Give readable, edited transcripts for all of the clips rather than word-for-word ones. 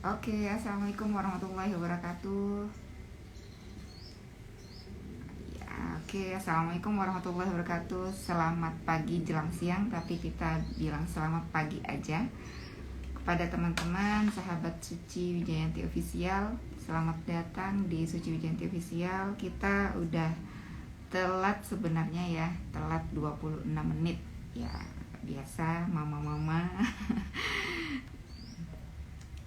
Oke, assalamualaikum warahmatullahi wabarakatuh. Ya, oke, assalamualaikum warahmatullahi wabarakatuh. Selamat pagi jelang siang, tapi kita bilang selamat pagi aja kepada teman-teman sahabat Suci Wijayanti Official. Selamat datang di Suci Wijayanti Official. Kita udah telat sebenarnya ya, telat 26 menit. Ya, biasa mama-mama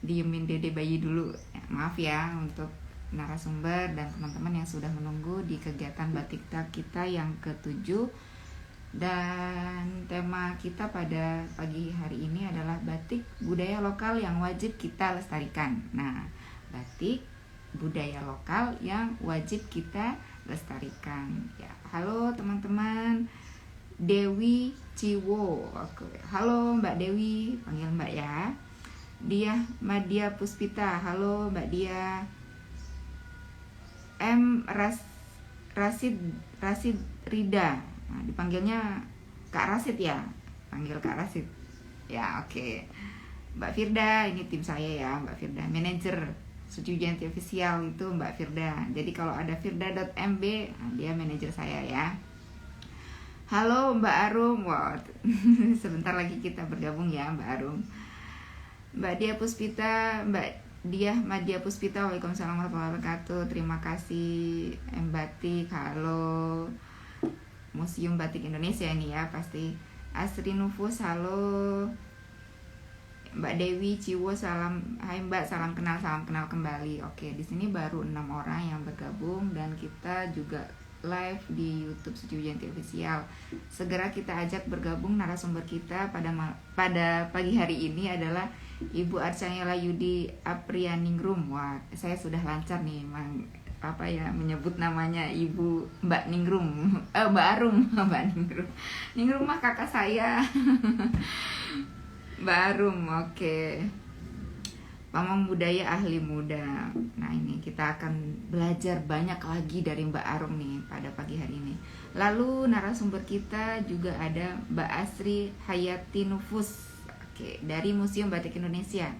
diemin dede bayi dulu ya, maaf ya untuk narasumber dan teman-teman yang sudah menunggu di kegiatan batik tak kita yang ketujuh. Dan tema kita pada pagi hari ini adalah batik budaya lokal yang wajib kita lestarikan. Nah, batik budaya lokal yang wajib kita lestarikan ya. Halo teman-teman, Dewi Ciwo. Oke. Halo Mbak Dewi, panggil Mbak ya. Dia Madia Puspita. Halo Mbak Dia. Rasid Rasid Rida. Nah, dipanggilnya Kak Rasid ya. Panggil Kak Rasid. Ya, oke. Mbak Firda, ini tim saya ya, Mbak Firda. Manajer Suci Wijayanti Official itu Mbak Firda. Jadi kalau ada firda.mb, nah, dia manajer saya ya. Halo Mbak Arum. Wow, sebentar lagi kita bergabung ya Mbak Arum. Mbak Dia Puspita, Mbak Dia Madia Puspita, waalaikumsalam warahmatullahi wabarakatuh. Terima kasih Batik. Halo Museum Batik Indonesia ini ya pasti. Asri Nufus, halo. Mbak Dewi Ciwo, salam. Hai Mbak, salam kenal kembali. Oke, di sini baru 6 orang yang bergabung dan kita juga live di YouTube Suci Wijayanti Official. Segera kita ajak bergabung narasumber kita pada pagi hari ini adalah Ibu Archanela Yudi Aprianingrum. Wah, saya sudah lancar nih, menyebut namanya Ibu Mbak Ningrum, Mbak Arum, Mbak Ningrum. Ningrum mah kakak saya. Mbak Arum, oke. Pamong budaya ahli muda. Nah ini kita akan belajar banyak lagi dari Mbak Arum nih pada pagi hari ini. Lalu narasumber kita juga ada Mbak Asri Hayati Nufus. Oke, dari Museum Batik Indonesia.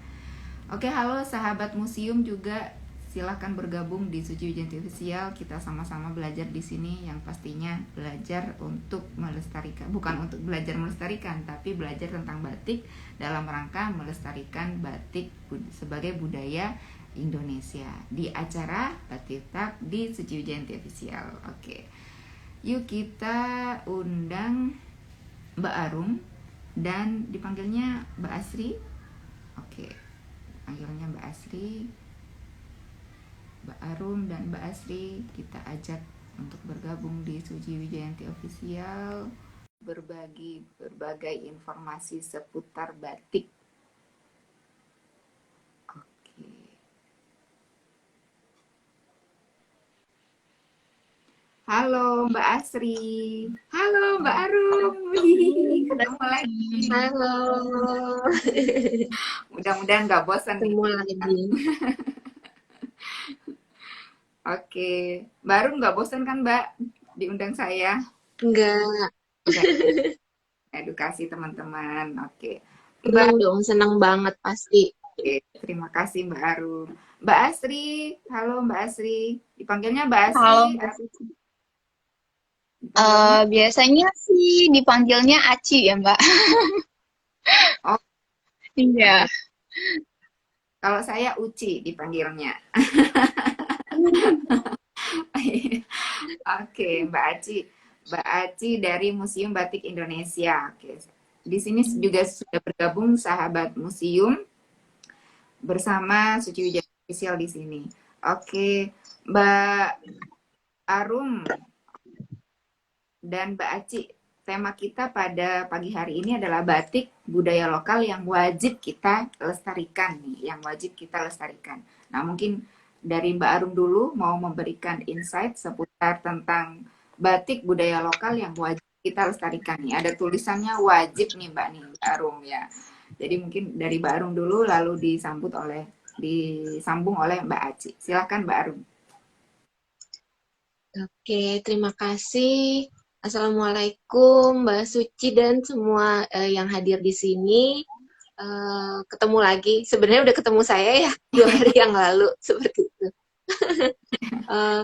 Oke, halo sahabat museum juga, silahkan bergabung di Suci Wijayanti Official. Kita sama-sama belajar di sini, yang pastinya belajar untuk melestarikan, bukan untuk belajar melestarikan, tapi belajar tentang batik dalam rangka melestarikan batik sebagai budaya Indonesia di acara Batik Tak di Suci Wijayanti Official. Oke, yuk kita undang Mbak Arum dan dipanggilnya Mbak Asri. Oke, panggilnya Mbak Asri. Mbak Arum dan Mbak Asri kita ajak untuk bergabung di Suci Wijayanti Official, berbagi berbagai informasi seputar batik. Oke. Halo Mbak Asri. Halo Mbak Arum. Ketemu lagi. Halo, Mudah-mudahan nggak bosan nih. ketemu lagi. Oke. Mbak Arum nggak bosan kan Mbak diundang saya? Enggak, Enggak, edukasi teman-teman. Oke. Mbak, seneng dong, seneng banget pasti. oke, terima kasih Mbak Arum. Mbak Asri, halo Mbak Asri. Dipanggilnya Mbak Asri Halo, Mbak atau Cici. dipanggilnya? Biasanya sih dipanggilnya Aci ya, Mbak. Oh, Iya. oke. Kalau saya Uci dipanggilnya. Oke, Mbak Aci. Mbak Aci dari Museum Batik Indonesia. Oke. Di sini juga sudah bergabung sahabat museum bersama Suci Wijaya Official di sini. Oke, Mbak Arum dan Mbak Aci, tema kita pada pagi hari ini adalah batik budaya lokal yang wajib kita lestarikan nih, yang wajib kita lestarikan. Nah, mungkin dari Mbak Arum dulu mau memberikan insight seputar tentang batik budaya lokal yang wajib kita lestarikan nih. Ada tulisannya wajib nih Mbak Arum ya. Jadi mungkin dari Mbak Arum dulu lalu disambung oleh Mbak Aci. Silakan Mbak Arum. Oke, terima kasih. Assalamualaikum, Mbak Suci dan semua yang hadir di sini. ketemu lagi. Sebenarnya udah ketemu saya ya 2 hari yang lalu seperti itu.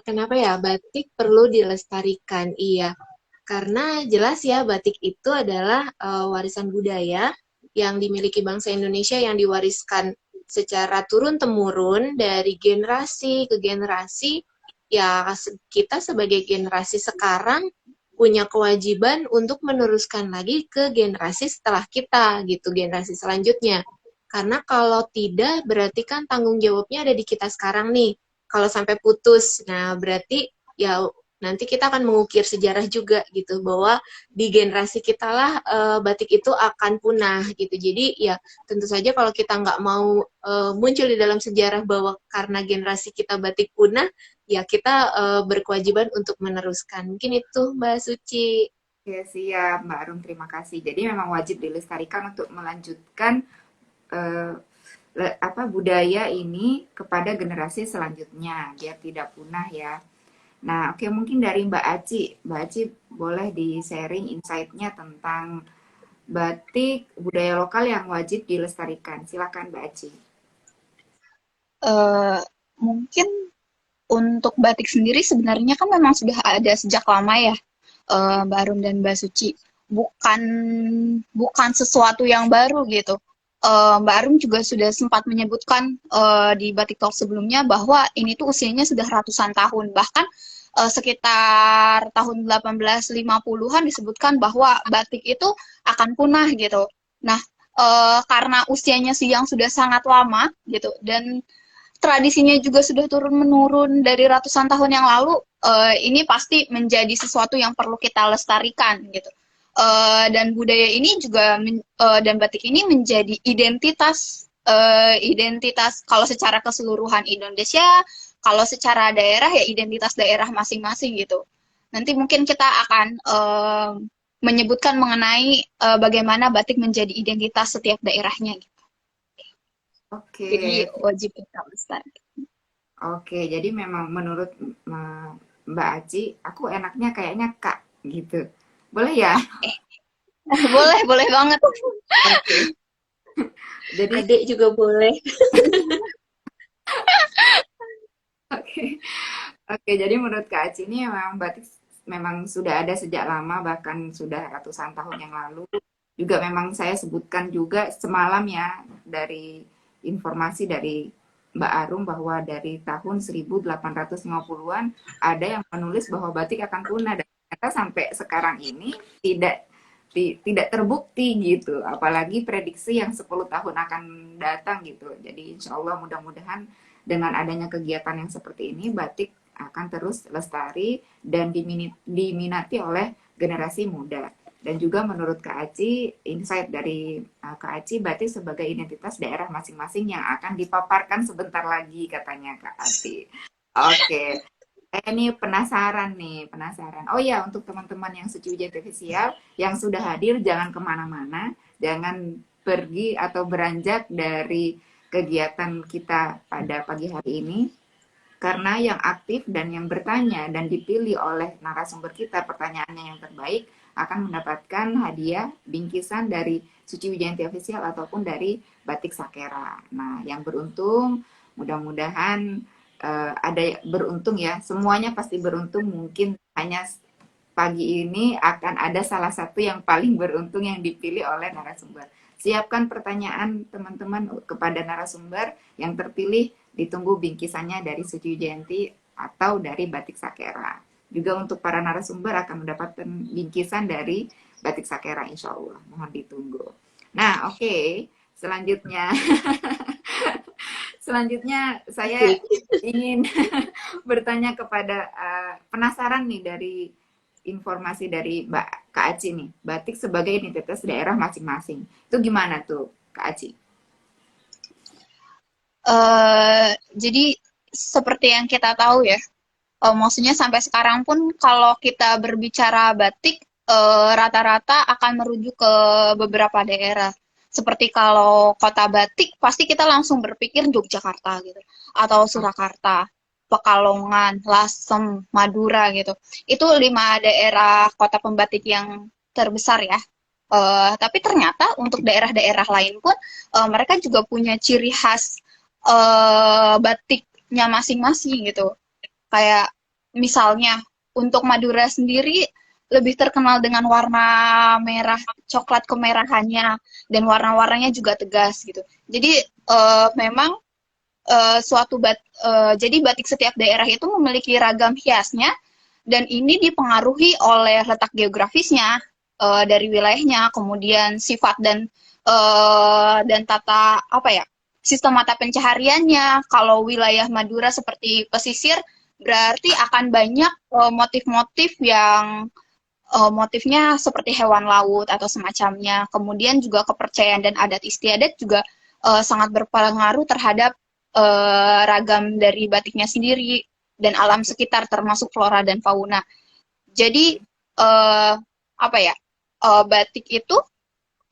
Kenapa ya batik perlu dilestarikan? Iya, karena jelas ya batik itu adalah warisan budaya yang dimiliki bangsa Indonesia yang diwariskan secara turun-temurun dari generasi ke generasi. Ya, kita sebagai generasi sekarang punya kewajiban untuk meneruskan lagi ke generasi setelah kita gitu, generasi selanjutnya. Karena kalau tidak berarti kan tanggung jawabnya ada di kita sekarang nih. Kalau sampai putus, nah berarti ya nanti kita akan mengukir sejarah juga gitu bahwa di generasi kita lah batik itu akan punah gitu. Jadi ya tentu saja kalau kita nggak mau muncul di dalam sejarah bahwa karena generasi kita batik punah, ya kita berkewajiban untuk meneruskan. Mungkin itu Mbak Suci. Ya, siap, Mbak Arum. Terima kasih. Jadi memang wajib dilestarikan untuk melanjutkan eh, apa budaya ini kepada generasi selanjutnya biar tidak punah ya. Nah, oke, mungkin dari Mbak Aci. Mbak Aci boleh di-sharing insight-nya tentang batik budaya lokal yang wajib dilestarikan. Silakan Mbak Aci. Eh, Mungkin untuk batik sendiri sebenarnya kan memang sudah ada sejak lama ya, Mbak Arum dan Mbak Suci. Bukan bukan sesuatu yang baru gitu. Mbak Arum juga sudah sempat menyebutkan di Batik Talk sebelumnya bahwa ini tuh usianya sudah ratusan tahun. Bahkan sekitar tahun 1850-an disebutkan bahwa batik itu akan punah gitu. Nah, karena usianya sih yang sudah sangat lama gitu dan tradisinya juga sudah turun menurun dari ratusan tahun yang lalu, ini pasti menjadi sesuatu yang perlu kita lestarikan gitu. Dan budaya ini juga dan batik ini menjadi identitas kalau secara keseluruhan Indonesia, kalau secara daerah ya identitas daerah masing-masing gitu. Nanti mungkin kita akan menyebutkan mengenai bagaimana batik menjadi identitas setiap daerahnya gitu. Jadi Oke, wajib kita lestarikan. oke. Jadi memang menurut Mbak Aci, aku enaknya kayaknya Kak gitu. Boleh ya? Boleh, boleh banget. Oke. Jadi Adik juga boleh. oke. Oke, jadi menurut Kak Aci ini memang batik memang sudah ada sejak lama, bahkan sudah ratusan tahun yang lalu. Juga memang saya sebutkan juga semalam ya dari informasi dari Mbak Arum bahwa dari tahun 1850-an ada yang menulis bahwa batik akan punah dan ternyata sampai sekarang ini tidak terbukti gitu. Apalagi prediksi yang 10 tahun akan datang gitu. Jadi insya Allah mudah-mudahan dengan adanya kegiatan yang seperti ini batik akan terus lestari dan diminati oleh generasi muda. Dan juga menurut Kak Aci, insight dari Kak Aci, batik sebagai identitas daerah masing-masing yang akan dipaparkan sebentar lagi katanya Kak Aci. Oke, saya ini penasaran nih, penasaran. Oh ya, untuk teman-teman yang suci ujian artifisial yang sudah hadir, jangan kemana-mana, jangan pergi atau beranjak dari kegiatan kita pada pagi hari ini, karena yang aktif dan yang bertanya dan dipilih oleh narasumber kita pertanyaannya yang terbaik akan mendapatkan hadiah bingkisan dari Suci Wijayanti Official ataupun dari Batik Sakera. Nah, yang beruntung mudah-mudahan ada beruntung ya. Semuanya pasti beruntung, mungkin hanya pagi ini akan ada salah satu yang paling beruntung yang dipilih oleh narasumber. Siapkan pertanyaan teman-teman kepada narasumber yang terpilih, ditunggu bingkisannya dari Suci Wijayanti atau dari Batik Sakera. Juga untuk para narasumber akan mendapatkan bingkisan dari Batik Sakera insya Allah. Mohon ditunggu. Nah, oke. Selanjutnya, selanjutnya saya ingin bertanya kepada penasaran nih dari informasi dari Mbak Kak Aci nih, batik sebagai identitas daerah masing-masing. Itu gimana tuh, Kak Aci? Jadi seperti yang kita tahu ya, maksudnya sampai sekarang pun kalau kita berbicara batik, rata-rata akan merujuk ke beberapa daerah. Seperti kalau kota batik, pasti kita langsung berpikir Yogyakarta gitu, atau Surakarta, Pekalongan, Lasem, Madura gitu. Itu 5 daerah kota pembatik yang terbesar ya. Tapi ternyata untuk daerah-daerah lain pun mereka juga punya ciri khas batiknya masing-masing gitu. Kayak misalnya untuk Madura sendiri lebih terkenal dengan warna merah coklat kemerahannya dan warna-warnanya juga tegas gitu. Jadi memang jadi batik setiap daerah itu memiliki ragam hiasnya dan ini dipengaruhi oleh letak geografisnya dari wilayahnya, kemudian sifat dan tata apa ya sistem mata pencahariannya. Kalau wilayah Madura seperti pesisir berarti akan banyak motif-motif yang motifnya seperti hewan laut atau semacamnya. Kemudian juga kepercayaan dan adat istiadat juga sangat berpengaruh terhadap ragam dari batiknya sendiri dan alam sekitar termasuk flora dan fauna. Jadi apa ya batik itu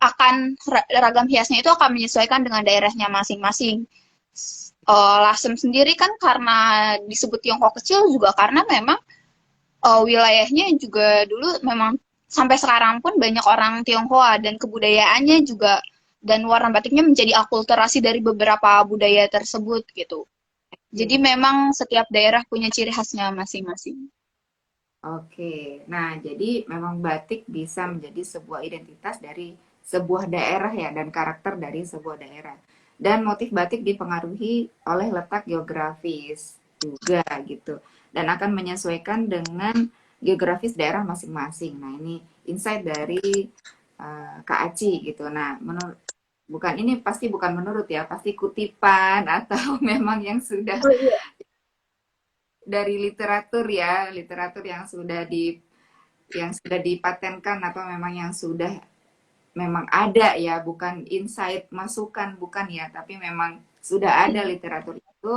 akan ragam hiasnya itu akan menyesuaikan dengan daerahnya masing-masing. Lasem sendiri kan karena disebut Tiongkok kecil juga karena memang wilayahnya juga dulu memang sampai sekarang pun banyak orang Tionghoa dan kebudayaannya juga dan warna batiknya menjadi akulturasi dari beberapa budaya tersebut gitu. Jadi memang setiap daerah punya ciri khasnya masing-masing. Oke, nah jadi memang batik bisa menjadi sebuah identitas dari sebuah daerah ya dan karakter dari sebuah daerah. Dan motif batik dipengaruhi oleh letak geografis juga gitu. Dan akan menyesuaikan dengan geografis daerah masing-masing. Nah ini insight dari Kak Aci gitu. Nah menurut bukan ini pasti bukan menurut ya, pasti kutipan atau memang yang sudah Oh iya. dari literatur yang sudah dipatenkan atau memang yang sudah memang ada ya, bukan insight masukan bukan ya, tapi memang sudah ada literatur itu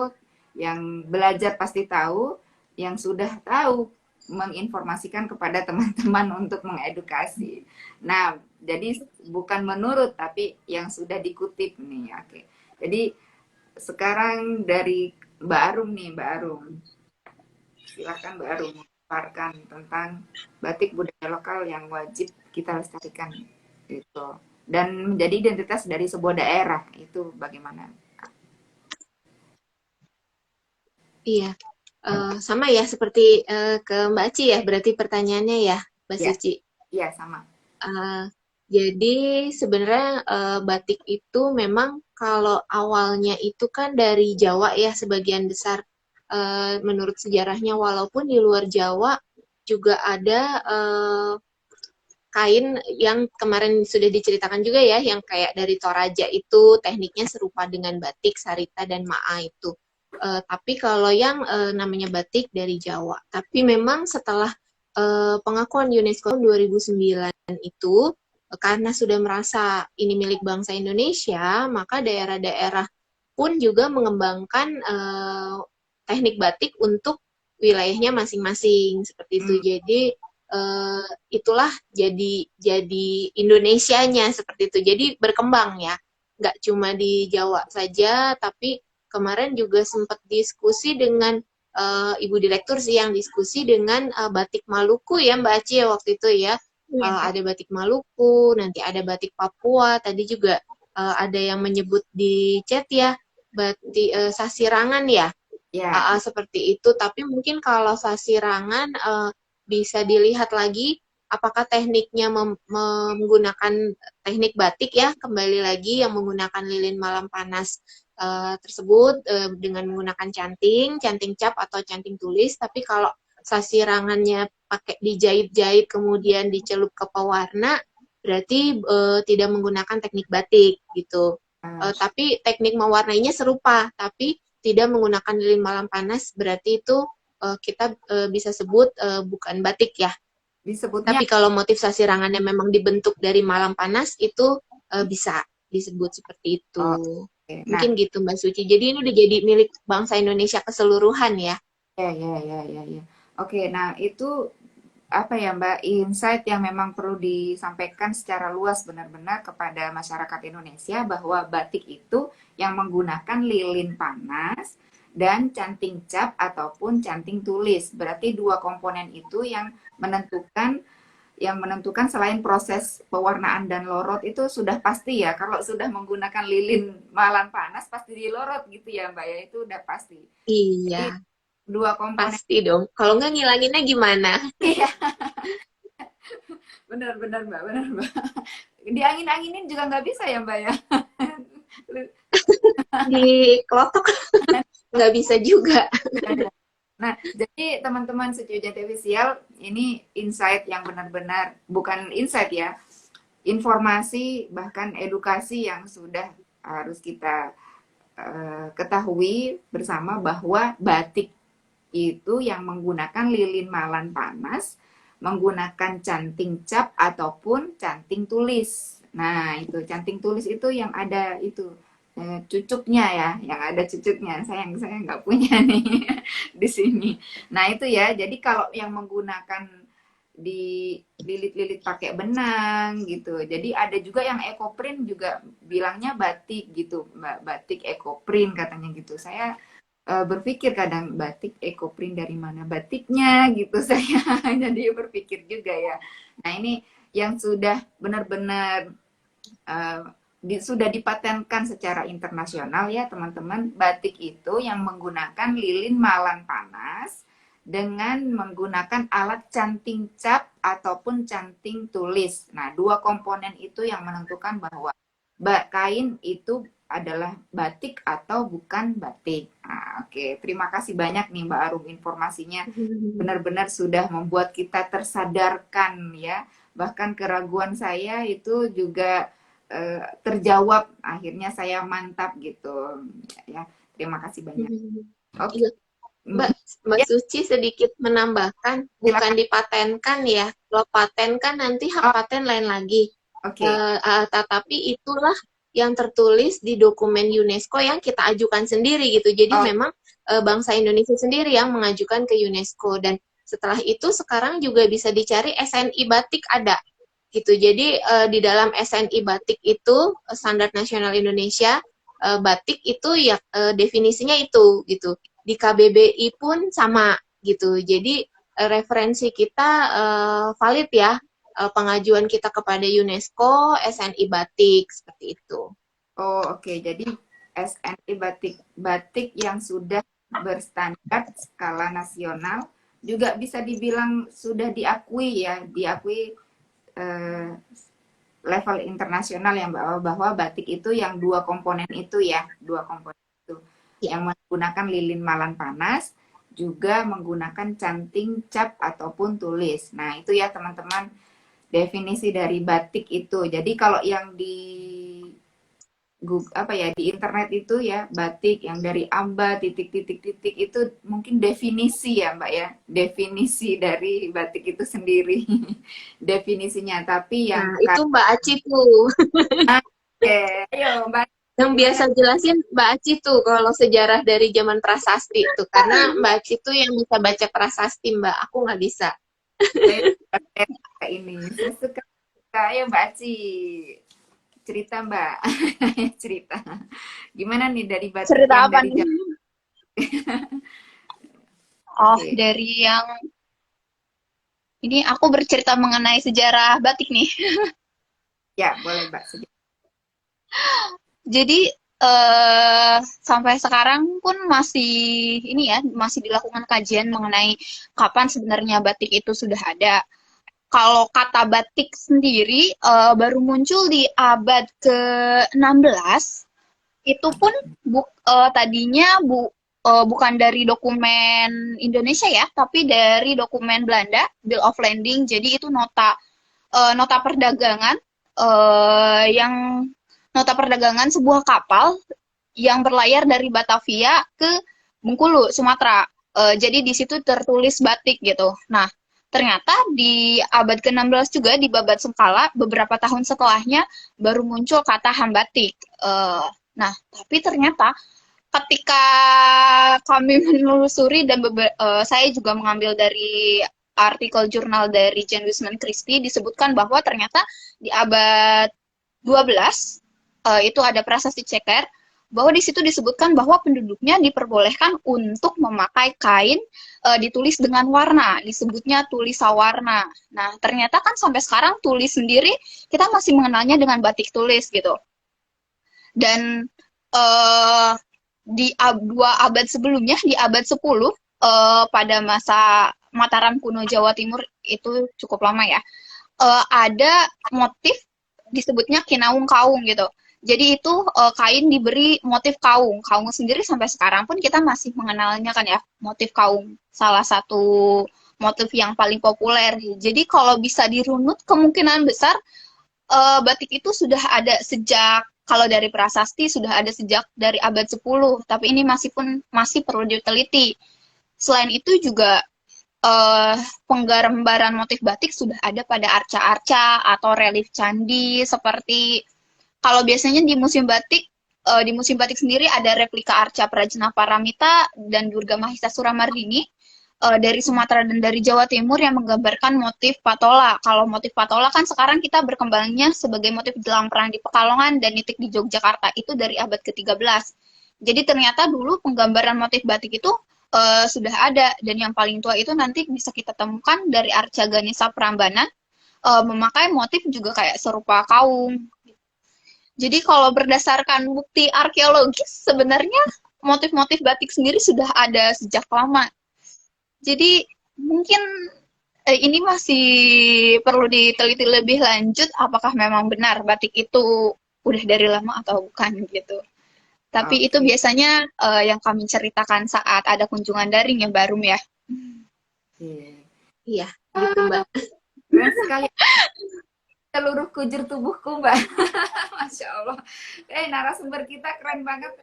yang belajar pasti tahu, yang sudah tahu menginformasikan kepada teman-teman untuk mengedukasi. Nah, jadi bukan menurut tapi yang sudah dikutip nih. Oke. Jadi sekarang dari Mbak Arum nih, Mbak Arum. Silahkan baru memaparkan tentang batik budaya lokal yang wajib kita lestarikan gitu dan menjadi identitas dari sebuah daerah itu bagaimana? Iya. Sama ya seperti ke Mbak Ci ya, berarti pertanyaannya ya, Mbak Ya, Suci. iya sama. Uh, jadi sebenarnya batik itu memang kalau awalnya itu kan dari Jawa ya sebagian besar menurut sejarahnya walaupun di luar Jawa juga ada kain yang kemarin sudah diceritakan juga ya yang kayak dari Toraja itu tekniknya serupa dengan batik Sarita dan Maa itu. Tapi kalau yang namanya batik dari Jawa. Tapi memang setelah pengakuan UNESCO 2009 itu karena sudah merasa ini milik bangsa Indonesia, maka daerah-daerah pun juga mengembangkan teknik batik untuk wilayahnya masing-masing seperti itu. Jadi itulah jadi Indonesianya seperti itu. Jadi berkembang ya, nggak cuma di Jawa saja, tapi kemarin juga sempat diskusi dengan Ibu Direktur sih yang diskusi dengan batik Maluku ya Mbak Aci ya waktu itu ya. Ada batik Maluku, nanti ada batik Papua, tadi juga ada yang menyebut di chat ya, batik Sasirangan ya, Ya, seperti itu. Tapi mungkin kalau Sasirangan bisa dilihat lagi apakah tekniknya menggunakan teknik batik ya, kembali lagi yang menggunakan lilin malam panas tersebut dengan menggunakan canting cap atau canting tulis. Tapi kalau sasirangannya pakai dijahit-jahit kemudian dicelup ke pewarna, berarti tidak menggunakan teknik batik gitu. Tapi teknik mewarnainya serupa, tapi tidak menggunakan lilin malam panas, berarti itu kita bisa sebut bukan batik ya. disebutnya Tapi kalau motif sasirangannya memang dibentuk dari malam panas, itu bisa disebut seperti itu. oke. Nah, Mungkin gitu Mbak Suci. Jadi ini udah jadi milik bangsa Indonesia keseluruhan ya. ya. Oke, nah itu apa ya Mbak, insight yang memang perlu disampaikan secara luas benar-benar kepada masyarakat Indonesia bahwa batik itu yang menggunakan lilin panas dan canting cap ataupun canting tulis. Berarti dua komponen itu yang menentukan yang menentukan selain proses pewarnaan dan lorot itu sudah pasti ya. Kalau sudah menggunakan lilin malam panas pasti dilorot gitu ya Mbak ya, itu udah pasti. Jadi Iya, dua komponen. pasti dong. Kalau nggak ngilanginnya gimana? Iya, benar-benar Mbak, benar Mbak. Diangin-anginin juga nggak bisa ya Mbak ya. Di kelotok nggak bisa juga. Nah, jadi teman-teman Secuil Jati Official, ini insight yang benar-benar, bukan insight ya, informasi bahkan edukasi yang sudah harus kita ketahui bersama bahwa batik itu yang menggunakan lilin malan panas, menggunakan canting cap ataupun canting tulis. Nah, itu canting tulis itu yang ada itu cucuknya ya, yang ada cucuknya. Saya nggak punya nih di sini. Nah, itu ya. Jadi kalau yang menggunakan di lilit-lilit pakai benang gitu. Jadi ada juga yang ekoprint juga bilangnya batik gitu, Mbak, batik ekoprint katanya gitu. Saya berpikir kadang batik ekoprint dari mana batiknya gitu saya jadi berpikir juga ya. Nah, ini yang sudah benar-benar sudah dipatenkan secara internasional ya teman-teman, batik itu yang menggunakan lilin malan panas dengan menggunakan alat canting cap ataupun canting tulis. Nah, dua komponen itu yang menentukan bahwa kain itu adalah batik atau bukan batik. Nah, oke, terima kasih banyak nih Mbak Arum, informasinya benar-benar sudah membuat kita tersadarkan ya. Bahkan keraguan saya itu juga terjawab, akhirnya saya mantap gitu ya. Terima kasih banyak. Oke. Iya. Mbak Ya, Suci sedikit menambahkan, bukan silakan. dipatenkan ya. Kalau paten kan nanti hak Oh, paten lain lagi. oke. Tetapi itulah yang tertulis di dokumen UNESCO yang kita ajukan sendiri gitu. Jadi Oh, memang bangsa Indonesia sendiri yang mengajukan ke UNESCO, dan setelah itu sekarang juga bisa dicari SNI batik ada gitu. Jadi di dalam SNI batik itu Standar Nasional Indonesia, batik itu ya definisinya itu gitu. Di KBBI pun sama gitu. Jadi referensi kita valid ya, pengajuan kita kepada UNESCO SNI batik seperti itu. oh, oke. Jadi SNI batik batik yang sudah berstandar skala nasional juga bisa dibilang sudah diakui ya, diakui eh, level internasional yang bahwa batik itu yang dua komponen itu ya, dua komponen itu Ya. yang menggunakan lilin malan panas juga menggunakan canting cap ataupun tulis. Nah, itu ya teman-teman definisi dari batik itu. Jadi kalau yang di apa ya di internet itu ya batik yang dari amba titik-titik-titik itu mungkin definisi ya Mbak ya, definisi dari batik itu sendiri definisinya, tapi Nah, yang itu Mbak Aci tuh. oke, ayo Mbak Yang gimana. biasa jelasin Mbak Aci tuh kalau sejarah dari zaman prasasti tuh. Karena Mbak Aci tuh yang bisa baca prasasti, Mbak. Aku nggak bisa. Saya suka ini, saya suka, ayo Mbak Aci cerita Mbak cerita gimana nih dari batik Cerita yang apa dari nih? Jawa. Oh, Oke, dari yang ini aku bercerita mengenai sejarah batik nih. ya boleh Mbak. Jadi sampai sekarang pun masih ini ya, masih dilakukan kajian mengenai kapan sebenarnya batik itu sudah ada. Kalau kata batik sendiri baru muncul di abad ke-16. Itu pun tadinya bukan dari dokumen Indonesia ya, tapi dari dokumen Belanda, Bill of Landing. Jadi itu nota perdagangan yang nota perdagangan sebuah kapal yang berlayar dari Batavia ke Bengkulu, Sumatera. Jadi di situ tertulis batik gitu. Nah, ternyata di abad ke-16 juga di Babad Sengkala beberapa tahun setelahnya baru muncul kata hambatik. Nah, tapi ternyata ketika kami menelusuri dan saya juga mengambil dari artikel jurnal dari Jane Wiseman Christie, disebutkan bahwa ternyata di abad 12 itu ada prasasti ceker bahwa di situ disebutkan bahwa penduduknya diperbolehkan untuk memakai kain ditulis dengan warna, disebutnya tulis sawarna. Nah, ternyata kan sampai sekarang tulis sendiri kita masih mengenalnya dengan batik tulis gitu. Dan di 2 abad sebelumnya, di abad 10, pada masa Mataram kuno Jawa Timur, itu cukup lama ya, ada motif disebutnya kinaung kaung gitu. Jadi itu kain diberi motif kaung. Kaung sendiri sampai sekarang pun kita masih mengenalnya kan ya, motif kaung. Salah satu motif yang paling populer. Jadi kalau bisa dirunut, kemungkinan besar batik itu sudah ada sejak, kalau dari prasasti sudah ada sejak dari abad 10, tapi ini masih perlu diteliti. Selain itu juga penggambaran motif batik sudah ada pada arca-arca atau relief candi, seperti kalau biasanya di musim batik sendiri ada replika arca Prajna Paramita dan Durga Mahisa Suramardini dari Sumatera dan dari Jawa Timur yang menggambarkan motif patola. Kalau motif patola kan sekarang kita berkembangnya sebagai motif dalam perang di Pekalongan dan nitik di Yogyakarta, itu dari abad ke-13. Jadi ternyata dulu penggambaran motif batik itu sudah ada, dan yang paling tua itu nanti bisa kita temukan dari Arca Ganesha Prambanan, memakai motif juga kayak serupa kaung. Jadi kalau berdasarkan bukti arkeologis, sebenarnya motif-motif batik sendiri sudah ada sejak lama. Jadi mungkin ini masih perlu diteliti lebih lanjut, apakah memang benar batik itu udah dari lama atau bukan gitu. Tapi itu Oke. biasanya yang kami ceritakan saat ada kunjungan daring ya, Barum ya. Iya. Iya, gitu Mbak. Keren sekali seluruh kujur tubuhku, Mbak. Masya Allah. Narasumber kita keren banget.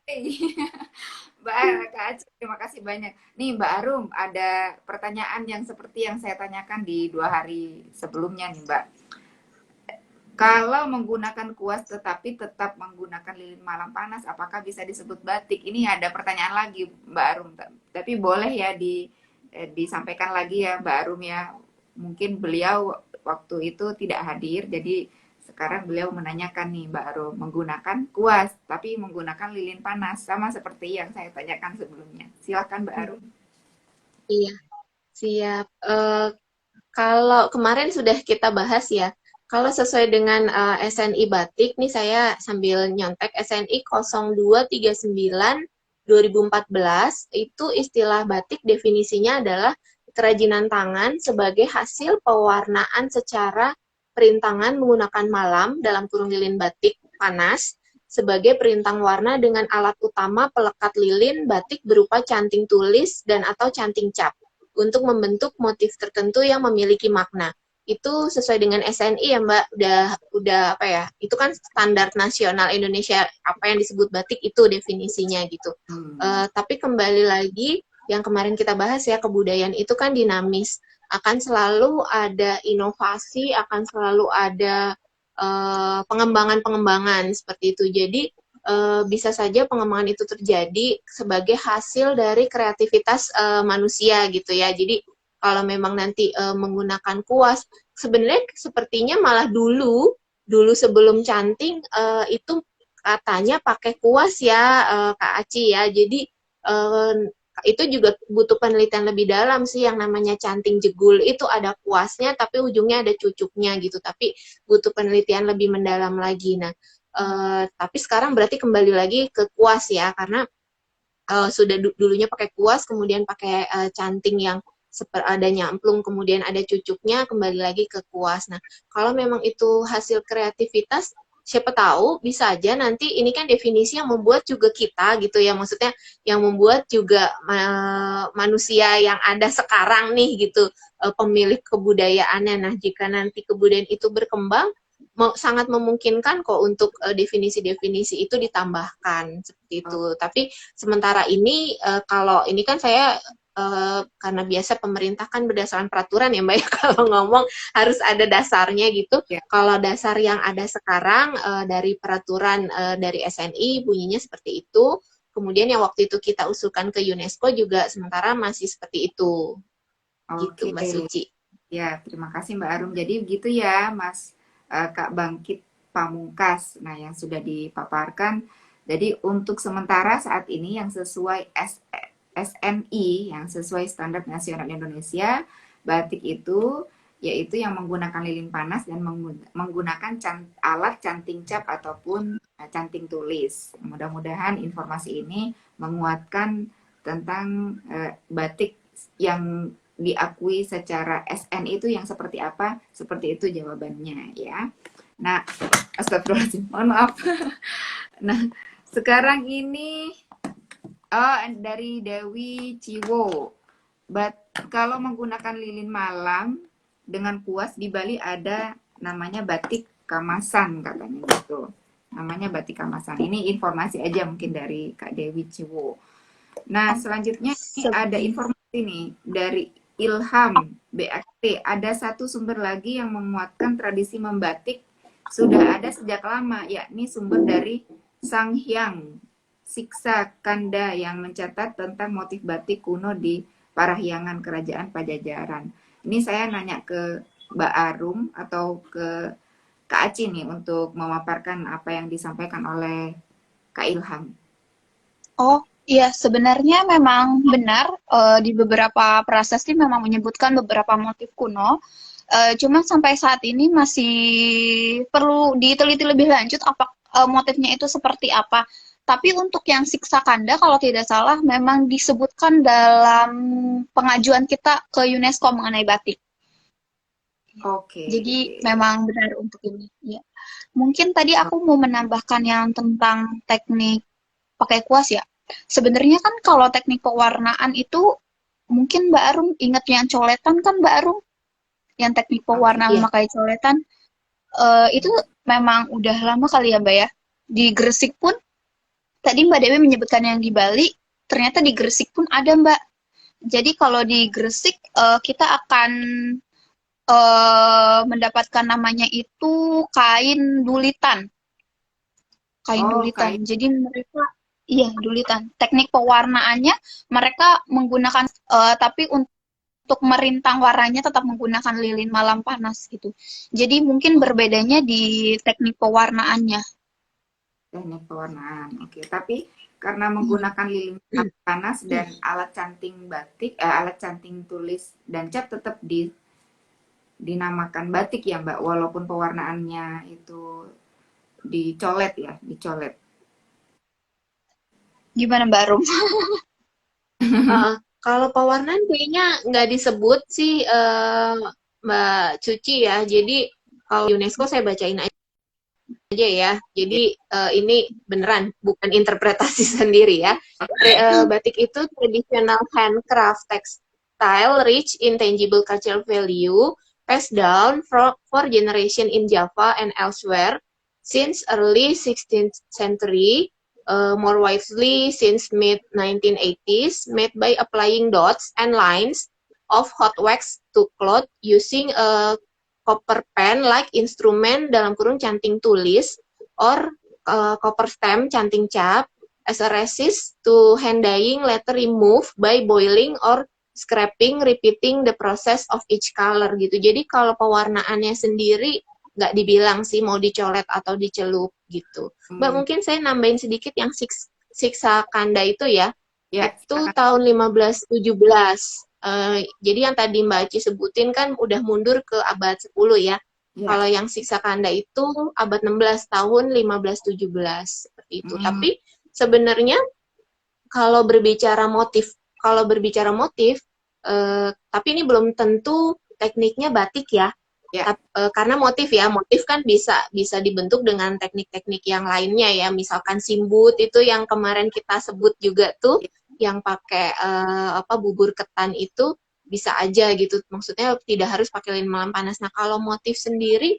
Mbak Kak Aci, terima kasih banyak. Nih Mbak Arum, ada pertanyaan yang seperti yang saya tanyakan di 2 hari sebelumnya nih Mbak. Kalau menggunakan kuas tetapi tetap menggunakan lilin malam panas, apakah bisa disebut batik? Ini ada pertanyaan lagi Mbak Arum. Tapi boleh ya disampaikan lagi ya Mbak Arum ya. Mungkin beliau waktu itu tidak hadir, jadi sekarang beliau menanyakan nih Mbak Arum, menggunakan kuas tapi menggunakan lilin panas, sama seperti yang saya tanyakan sebelumnya. Silakan Mbak Arum. Iya, siap. Kalau kemarin sudah kita bahas ya, kalau sesuai dengan SNI Batik, nih saya sambil nyontek SNI 0239 2014, itu istilah batik definisinya adalah kerajinan tangan sebagai hasil pewarnaan secara perintangan menggunakan malam dalam kurung lilin batik panas sebagai perintang warna dengan alat utama pelekat lilin batik berupa canting tulis dan atau canting cap untuk membentuk motif tertentu yang memiliki makna. Itu sesuai dengan SNI ya Mbak, udah apa ya? Itu kan standar nasional Indonesia, apa yang disebut batik itu definisinya gitu. Tapi kembali lagi yang kemarin kita bahas ya, kebudayaan itu kan dinamis, akan selalu ada inovasi, akan selalu ada pengembangan-pengembangan seperti itu. Jadi bisa saja pengembangan itu terjadi sebagai hasil dari kreativitas manusia gitu ya. Jadi kalau memang nanti menggunakan kuas, sebenarnya sepertinya malah dulu sebelum canting itu katanya pakai kuas ya Kak Aci ya. Jadi itu juga butuh penelitian lebih dalam sih, yang namanya canting jegul itu ada kuasnya tapi ujungnya ada cucuknya gitu, tapi butuh penelitian lebih mendalam lagi. Nah, tapi sekarang berarti kembali lagi ke kuas ya, karena sudah dulunya pakai kuas, kemudian pakai canting yang ada nyamplung, kemudian ada cucuknya, kembali lagi ke kuas. Nah, kalau memang itu hasil kreativitas, siapa tahu bisa aja nanti ini kan definisi yang membuat juga kita gitu ya, maksudnya yang membuat juga manusia yang ada sekarang nih gitu, pemilik kebudayaannya. Nah, jika nanti kebudayaan itu berkembang, sangat memungkinkan kok untuk definisi-definisi itu ditambahkan seperti itu. Tapi sementara ini kalau ini kan saya karena biasa pemerintah kan berdasarkan peraturan ya Mbak ya, kalau ngomong harus ada dasarnya gitu. Ya. Kalau dasar yang ada sekarang dari peraturan dari SNI bunyinya seperti itu. Kemudian yang waktu itu kita usulkan ke UNESCO juga sementara masih seperti itu. Gitu Mbak Suci. Ya, terima kasih Mbak Arum. Jadi begitu ya Mas Kak Bangkit Pamungkas. Nah, yang sudah dipaparkan Jadi untuk sementara saat ini yang sesuai SNI, yang sesuai Standar Nasional Indonesia, batik itu yaitu yang menggunakan lilin panas dan menggunakan alat canting cap ataupun canting tulis. Mudah-mudahan informasi ini menguatkan tentang batik yang diakui secara SNI itu yang seperti apa, seperti itu jawabannya ya. Nah, astagfirullahaladzim, mohon maaf. Nah, sekarang ini dari Dewi Ciwo. Kalau menggunakan lilin malam dengan kuas di Bali ada namanya batik kamasan katanya gitu. Namanya batik kamasan. Ini informasi aja mungkin dari Kak Dewi Ciwo. Nah, selanjutnya ada informasi nih dari Ilham BXT. Ada satu sumber lagi yang menguatkan tradisi membatik sudah ada sejak lama, yakni sumber dari Sang Hyang Siksa Kanda yang mencatat tentang motif batik kuno di Parahyangan Kerajaan Pajajaran. Ini saya nanya ke Mbak Arum atau ke Kak Aci nih untuk memaparkan apa yang disampaikan oleh Kak Ilham. Oh, iya, sebenarnya memang benar di beberapa prasasti memang menyebutkan beberapa motif kuno. Cuma sampai saat ini masih perlu diteliti lebih lanjut apa motifnya itu seperti apa. Tapi untuk yang siksa kanda kalau tidak salah memang disebutkan dalam pengajuan kita ke UNESCO mengenai batik. Oke. Jadi memang benar untuk ini. Ya. Mungkin tadi aku mau menambahkan yang tentang teknik pakai kuas ya. Sebenarnya kan kalau teknik pewarnaan itu mungkin Mbak Arum ingat yang coletan kan Mbak Arum? Yang teknik pewarnaan memakai coletan itu memang udah lama kali ya Mbak ya. Di Gresik pun tadi Mbak Dewi menyebutkan yang di Bali, ternyata di Gresik pun ada Mbak. Jadi kalau di Gresik kita akan mendapatkan namanya itu kain dulitan. Kain dulitan. Jadi mereka dulitan. Teknik pewarnaannya mereka menggunakan tapi untuk merintang warnanya tetap menggunakan lilin malam panas gitu. Jadi mungkin berbedanya di teknik pewarnaannya. Teknik pewarnaan. Oke, tapi karena menggunakan lilin panas dan alat canting batik, alat canting tulis dan cat tetap dinamakan batik ya Mbak, walaupun pewarnaannya itu dicolet ya, dicolet. Gimana Mbak Rum? Kalau pewarnaan kayaknya nggak disebut sih Mbak Cuci ya. Jadi kalau UNESCO saya bacain aja ya. Jadi ini beneran bukan interpretasi sendiri ya. Batik itu traditional handcraft textile rich in tangible cultural value passed down for generation in Java and elsewhere since early 16th century. More widely since mid-1980s, made by applying dots and lines of hot wax to cloth using a copper pen-like instrument dalam kurung canting tulis or copper stamp canting cap as a resist to hand dyeing later removed by boiling or scraping, repeating the process of each color gitu. Jadi kalau pewarnaannya sendiri nggak dibilang sih mau dicolet atau dicelup gitu. Mbak mungkin saya nambahin sedikit yang siksa kanda itu ya. Itu tahun 1517. Jadi yang tadi Mbak Aci sebutin kan udah mundur ke abad 10 ya. Kalau yang siksa kanda itu abad 16 tahun 1517 seperti itu. Tapi sebenarnya kalau berbicara motif, tapi ini belum tentu tekniknya batik ya. Karena motif kan bisa dibentuk dengan teknik-teknik yang lainnya ya, misalkan simbut itu yang kemarin kita sebut juga tuh, yang pakai bubur ketan itu bisa aja gitu, maksudnya tidak harus pakai lilin malam panas. Nah kalau motif sendiri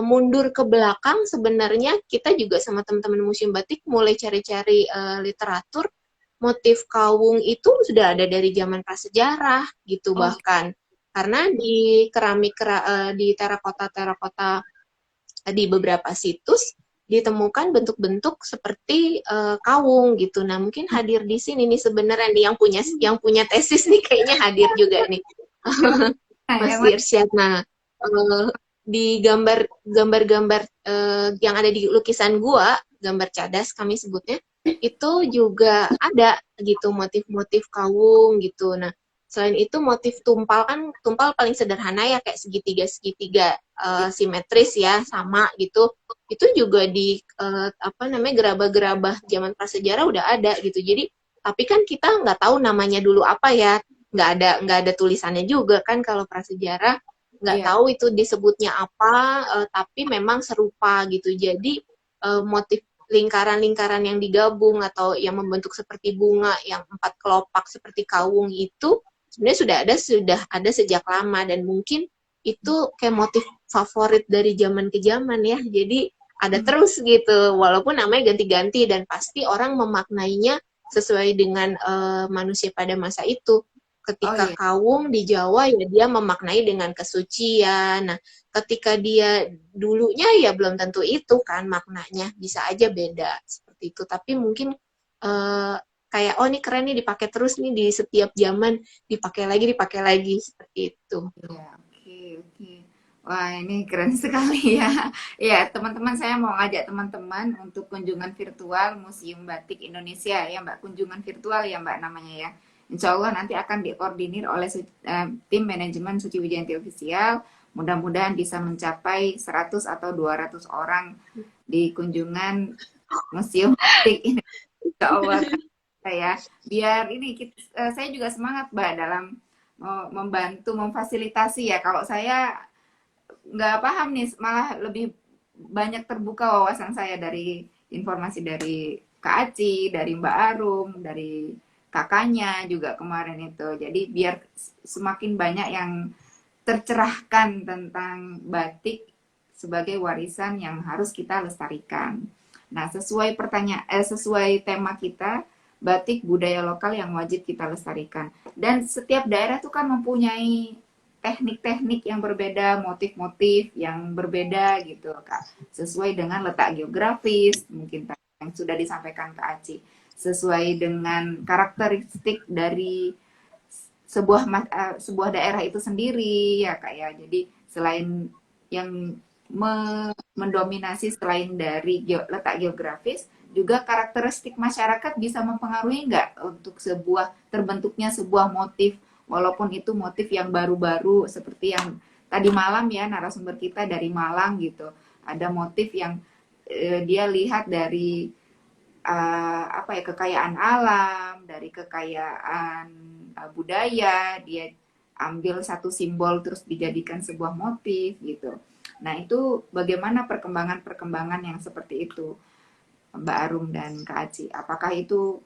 mundur ke belakang sebenarnya kita juga sama teman-teman museum batik mulai cari-cari literatur motif kawung itu sudah ada dari zaman prasejarah gitu bahkan. Karena di keramik di terakota di beberapa situs ditemukan bentuk-bentuk seperti kawung gitu. Nah mungkin hadir di sini nih sebenarnya nih yang punya tesis nih kayaknya hadir juga nih Mas Irsyad. Nah di gambar yang ada di lukisan gua gambar cadas kami sebutnya, itu juga ada gitu motif-motif kawung gitu. Nah, selain itu motif tumpal, kan tumpal paling sederhana ya, kayak segitiga-segitiga simetris ya, sama gitu. Itu juga di apa namanya, gerabah-gerabah zaman prasejarah udah ada gitu. Jadi tapi kan kita nggak tahu namanya dulu apa ya, nggak ada tulisannya juga kan kalau prasejarah, nggak Iya. tahu itu disebutnya apa, tapi memang serupa gitu. Jadi motif lingkaran-lingkaran yang digabung atau yang membentuk seperti bunga yang 4 kelopak seperti kawung itu sebenarnya sudah ada sejak lama, dan mungkin itu kayak motif favorit dari zaman ke zaman ya. Jadi ada terus gitu, walaupun namanya ganti-ganti, dan pasti orang memaknainya sesuai dengan manusia pada masa itu. Oh Ketika iya. kawung di Jawa ya dia memaknai dengan kesucian. Nah, ketika dia dulunya ya belum tentu itu kan maknanya, bisa aja beda seperti itu. Tapi mungkin kayak oh ini keren nih, dipakai terus nih di setiap zaman, dipakai lagi seperti itu. Iya, oke, oke. Wah, ini keren sekali ya. Ya, teman-teman, saya mau ngajak teman-teman untuk kunjungan virtual Museum Batik Indonesia ya, Mbak. Kunjungan virtual ya, Mbak, namanya ya. Insya Allah nanti akan dikoordinir oleh tim manajemen Suci Wijayanti Official. Mudah-mudahan bisa mencapai 100 atau 200 orang di kunjungan Museum Batik Indonesia. Insya Allah ya. Biar ini saya juga semangat, Mbak, dalam membantu memfasilitasi ya. Kalau saya nggak paham nih, malah lebih banyak terbuka wawasan saya dari informasi dari Kak Aci, dari Mbak Arum, dari kakaknya juga kemarin itu. Jadi biar semakin banyak yang tercerahkan tentang batik sebagai warisan yang harus kita lestarikan. Nah, sesuai tema kita, batik budaya lokal yang wajib kita lestarikan. Dan setiap daerah itu kan mempunyai teknik-teknik yang berbeda, motif-motif yang berbeda gitu, Kak. Sesuai dengan letak geografis, mungkin yang sudah disampaikan Kak Aci. Sesuai dengan karakteristik dari sebuah daerah itu sendiri ya, Kak ya. Jadi selain yang mendominasi, selain dari letak geografis, juga karakteristik masyarakat bisa mempengaruhi nggak untuk terbentuknya sebuah motif, walaupun itu motif yang baru-baru seperti yang tadi malam ya, narasumber kita dari Malang gitu. Ada motif yang dia lihat dari apa ya, kekayaan alam, dari kekayaan budaya, dia ambil satu simbol terus dijadikan sebuah motif gitu. Nah, itu bagaimana perkembangan-perkembangan yang seperti itu, Mbak Arum dan Kak Aci? Apakah itu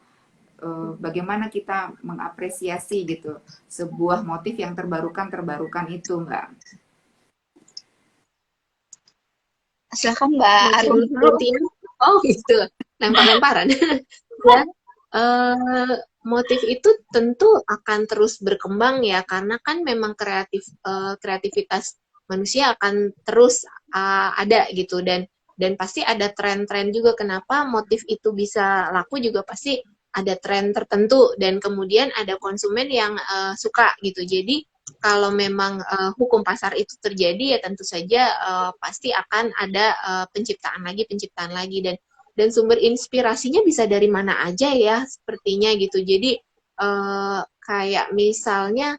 bagaimana kita mengapresiasi gitu sebuah motif yang terbarukan itu, Mbak? Silakan Mbak Arum dulu. Oh gitu, lempar-lemparan. Ya, motif itu tentu akan terus berkembang ya, karena kan memang kreativitas manusia akan terus ada gitu, dan pasti ada tren-tren juga. Kenapa motif itu bisa laku juga pasti ada tren tertentu, dan kemudian ada konsumen yang suka gitu. Jadi kalau memang hukum pasar itu terjadi ya tentu saja pasti akan ada penciptaan lagi, dan sumber inspirasinya bisa dari mana aja ya sepertinya gitu. Jadi kayak misalnya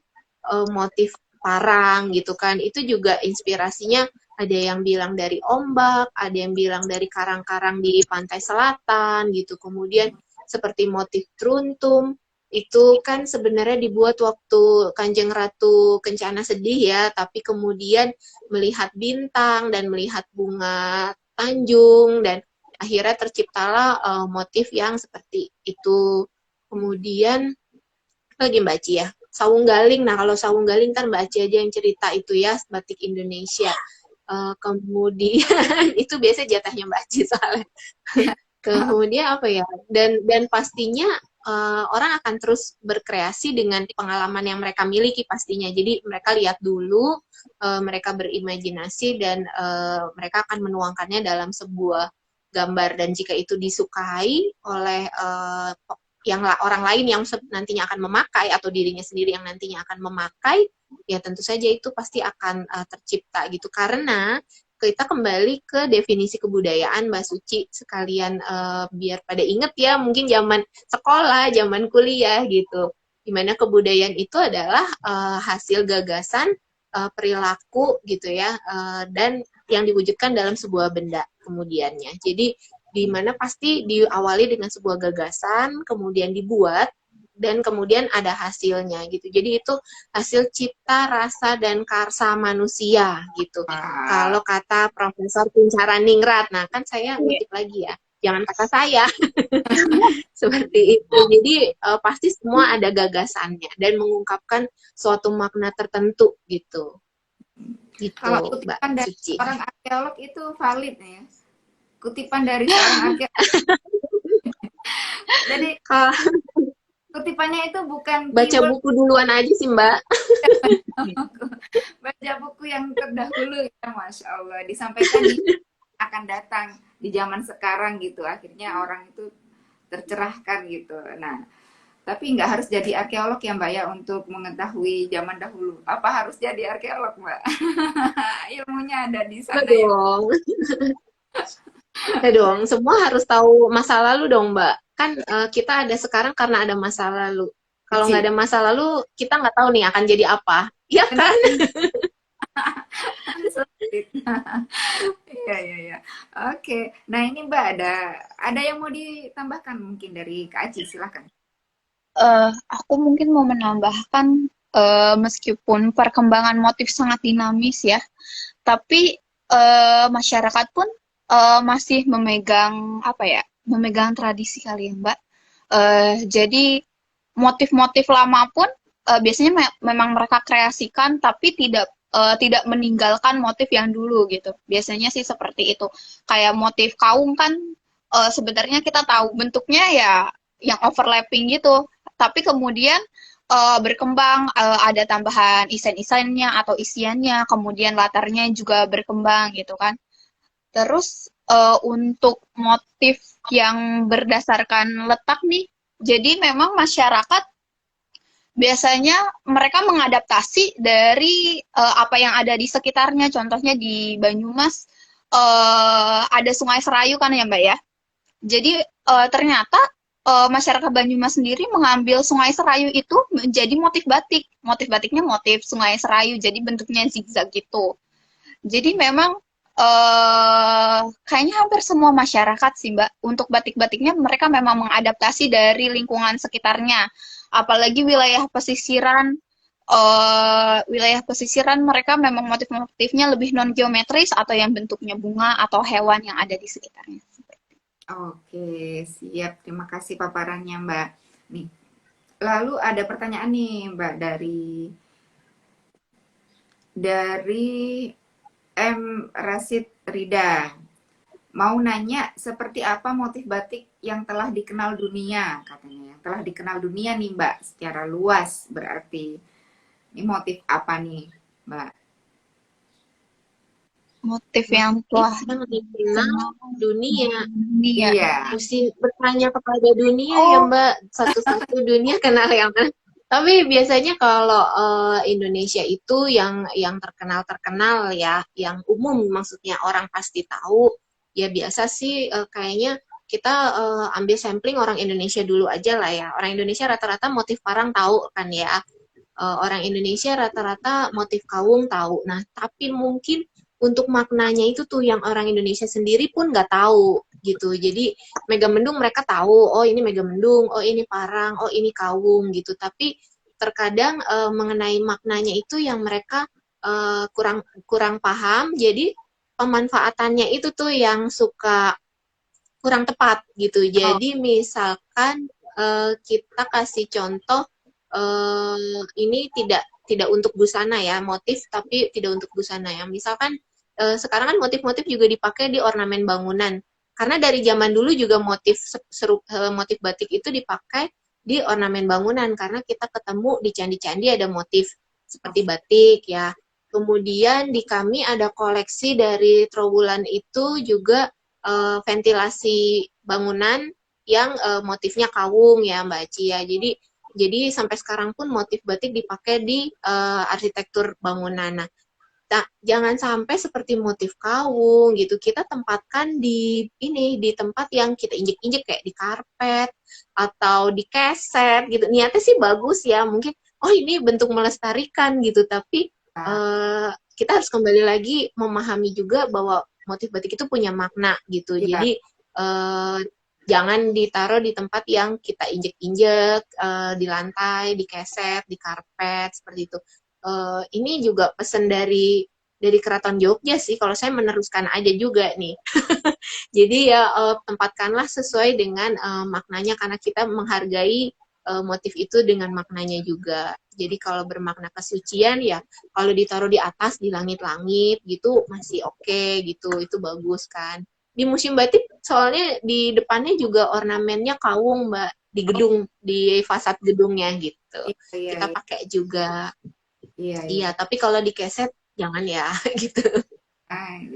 motif parang gitu kan, itu juga inspirasinya ada yang bilang dari ombak, ada yang bilang dari karang-karang di pantai selatan gitu. Kemudian seperti motif truntum, itu kan sebenarnya dibuat waktu Kanjeng Ratu Kencana sedih ya, tapi kemudian melihat bintang dan melihat bunga Tanjung, dan akhirnya terciptalah motif yang seperti itu. Kemudian lagi Mbak Ci ya, Sawung Galing. Nah, kalau Sawung Galing kan Mbak Ci aja yang cerita itu ya, batik Indonesia. Kemudian itu biasa jatahnya Mbak Ci soalnya. Kemudian apa ya? Dan pastinya orang akan terus berkreasi dengan pengalaman yang mereka miliki pastinya. Jadi mereka lihat dulu, mereka berimajinasi, dan mereka akan menuangkannya dalam sebuah gambar. Dan jika itu disukai oleh orang lain yang nantinya akan memakai, atau dirinya sendiri yang nantinya akan memakai, ya tentu saja itu pasti akan tercipta gitu. Karena kita kembali ke definisi kebudayaan Mbak Suci sekalian biar pada inget ya mungkin zaman sekolah, zaman kuliah gitu. Dimana kebudayaan itu adalah hasil gagasan perilaku gitu ya dan yang diwujudkan dalam sebuah benda kemudiannya. Jadi di mana pasti diawali dengan sebuah gagasan, kemudian dibuat dan kemudian ada hasilnya gitu. Jadi itu hasil cipta, rasa, dan karsa manusia gitu. Kalau kata Profesor Pincaraningrat, nah kan saya ngutip lagi ya, jangan kata saya. Seperti itu. Jadi pasti semua ada gagasannya dan mengungkapkan suatu makna tertentu gitu. Gitu, Kalau Mbak kutipan dari Suci. orang arkeolog itu valid ya. Kutipan dari seorang arkeolog. Jadi kutipannya itu bukan Baca keyword, buku duluan aja sih, Mbak. baca buku yang terdahulu ya, Masya Allah. Disampaikan di akan datang di zaman sekarang gitu. Akhirnya orang itu tercerahkan gitu. Nah, tapi nggak harus jadi arkeolog ya Mbak ya untuk mengetahui zaman dahulu. Apa harus jadi arkeolog Mbak? Ilmunya ada di sana ya. Dong. Ya dong, semua harus tahu masa lalu dong, Mbak. Kan kita ada sekarang karena ada masa lalu. Kalau nggak ada masa lalu, kita nggak tahu nih akan jadi apa. Iya kan? Iya, iya, iya. Oke. Nah, ini Mbak ada yang mau ditambahkan mungkin dari Kak Aci, silakan. Aku mungkin mau menambahkan meskipun perkembangan motif sangat dinamis ya, tapi masyarakat pun masih memegang apa ya, memegang tradisi kali ya Mbak. Jadi motif-motif lama pun biasanya memang mereka kreasikan, tapi tidak meninggalkan motif yang dulu gitu. Biasanya sih seperti itu. Kayak motif kaung kan sebenarnya kita tahu bentuknya ya yang overlapping gitu, tapi kemudian berkembang ada tambahan isen-isennya atau isiannya, kemudian latarnya juga berkembang gitu kan. Terus untuk motif yang berdasarkan letak nih, jadi memang masyarakat biasanya mereka mengadaptasi dari apa yang ada di sekitarnya. Contohnya di Banyumas ada Sungai Serayu kan ya Mbak ya. Jadi ternyata masyarakat Banyumas sendiri mengambil Sungai Serayu itu menjadi motif batik. Motif batiknya motif Sungai Serayu, jadi bentuknya zigzag gitu. Jadi memang kayaknya hampir semua masyarakat sih Mbak, untuk batik-batiknya mereka memang mengadaptasi dari lingkungan sekitarnya. Apalagi wilayah pesisiran mereka memang motif-motifnya lebih non geometris atau yang bentuknya bunga atau hewan yang ada di sekitarnya. Oke, siap. Terima kasih paparannya Mbak. Nih, lalu ada pertanyaan nih Mbak dari M. Rasid Rida. Mau nanya seperti apa motif batik yang telah dikenal dunia katanya. Yang telah dikenal dunia nih Mbak secara luas berarti. Ini motif apa nih Mbak? Motif yang telah dikenal dunia. Iya. Mesti bertanya kepada dunia ya Mbak, satu-satu dunia kenal yang mana. Tapi biasanya kalau Indonesia itu yang terkenal ya, yang umum maksudnya orang pasti tahu. Ya biasa sih kayaknya kita ambil sampling orang Indonesia dulu aja lah ya. Orang Indonesia rata-rata motif parang tahu kan ya. Orang Indonesia rata-rata motif kawung tahu. Nah, tapi mungkin untuk maknanya itu tuh yang orang Indonesia sendiri pun nggak tahu gitu. Jadi Megamendung mereka tahu, oh ini Megamendung, oh ini parang, oh ini kawung gitu. Tapi terkadang mengenai maknanya itu yang mereka kurang paham. Jadi pemanfaatannya itu tuh yang suka kurang tepat gitu. Jadi misalkan kita kasih contoh ini tidak untuk busana ya, motif tapi tidak untuk busana ya. Misalkan sekarang kan motif-motif juga dipakai di ornamen bangunan. Karena dari zaman dulu juga motif motif batik itu dipakai di ornamen bangunan karena kita ketemu di candi-candi ada motif seperti batik ya. Kemudian di kami ada koleksi dari Trowulan itu juga ventilasi bangunan yang motifnya kawung ya Mbak Ci ya. Jadi sampai sekarang pun motif batik dipakai di arsitektur bangunan. Nah, jangan sampai seperti motif kawung gitu. Kita tempatkan di tempat yang kita injek-injek kayak di karpet atau di keset gitu. Niatnya sih bagus ya, mungkin oh ini bentuk melestarikan gitu, tapi Nah, kita harus kembali lagi memahami juga bahwa motif batik itu punya makna gitu. iya, Jadi jangan ditaruh di tempat yang kita injek-injek, di lantai, di keset, di karpet seperti itu. Ini juga pesan dari Keraton Jogja sih, kalau saya meneruskan aja juga nih. Jadi ya tempatkanlah sesuai dengan maknanya, karena kita menghargai motif itu dengan maknanya juga. Jadi kalau bermakna kesucian ya kalau ditaruh di atas di langit-langit gitu masih oke gitu, itu bagus kan. Di Museum Batik soalnya di depannya juga ornamennya kawung Mbak, di gedung, di fasad gedungnya gitu. iya, iya, Kita iya, pakai juga. iya, iya. Iya, tapi kalau di keset jangan ya gitu.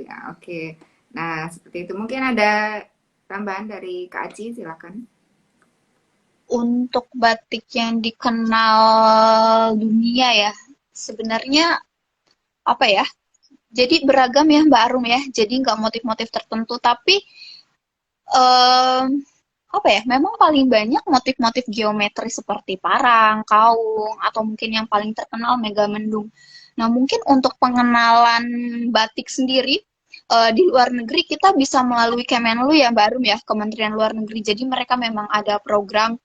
Ya, oke. Nah, seperti itu. Mungkin ada tambahan dari Kak Aci, silakan. Untuk batik yang dikenal dunia ya, sebenarnya apa ya? Jadi beragam ya Mbak Arum ya. Jadi nggak motif-motif tertentu, tapi em, apa ya? Memang paling banyak motif-motif geometri seperti parang, kaung, atau mungkin yang paling terkenal Megamendung. Nah, mungkin untuk pengenalan batik sendiri di luar negeri kita bisa melalui Kemenlu ya Mbak Arum ya, Kementerian Luar Negeri. Jadi mereka memang ada program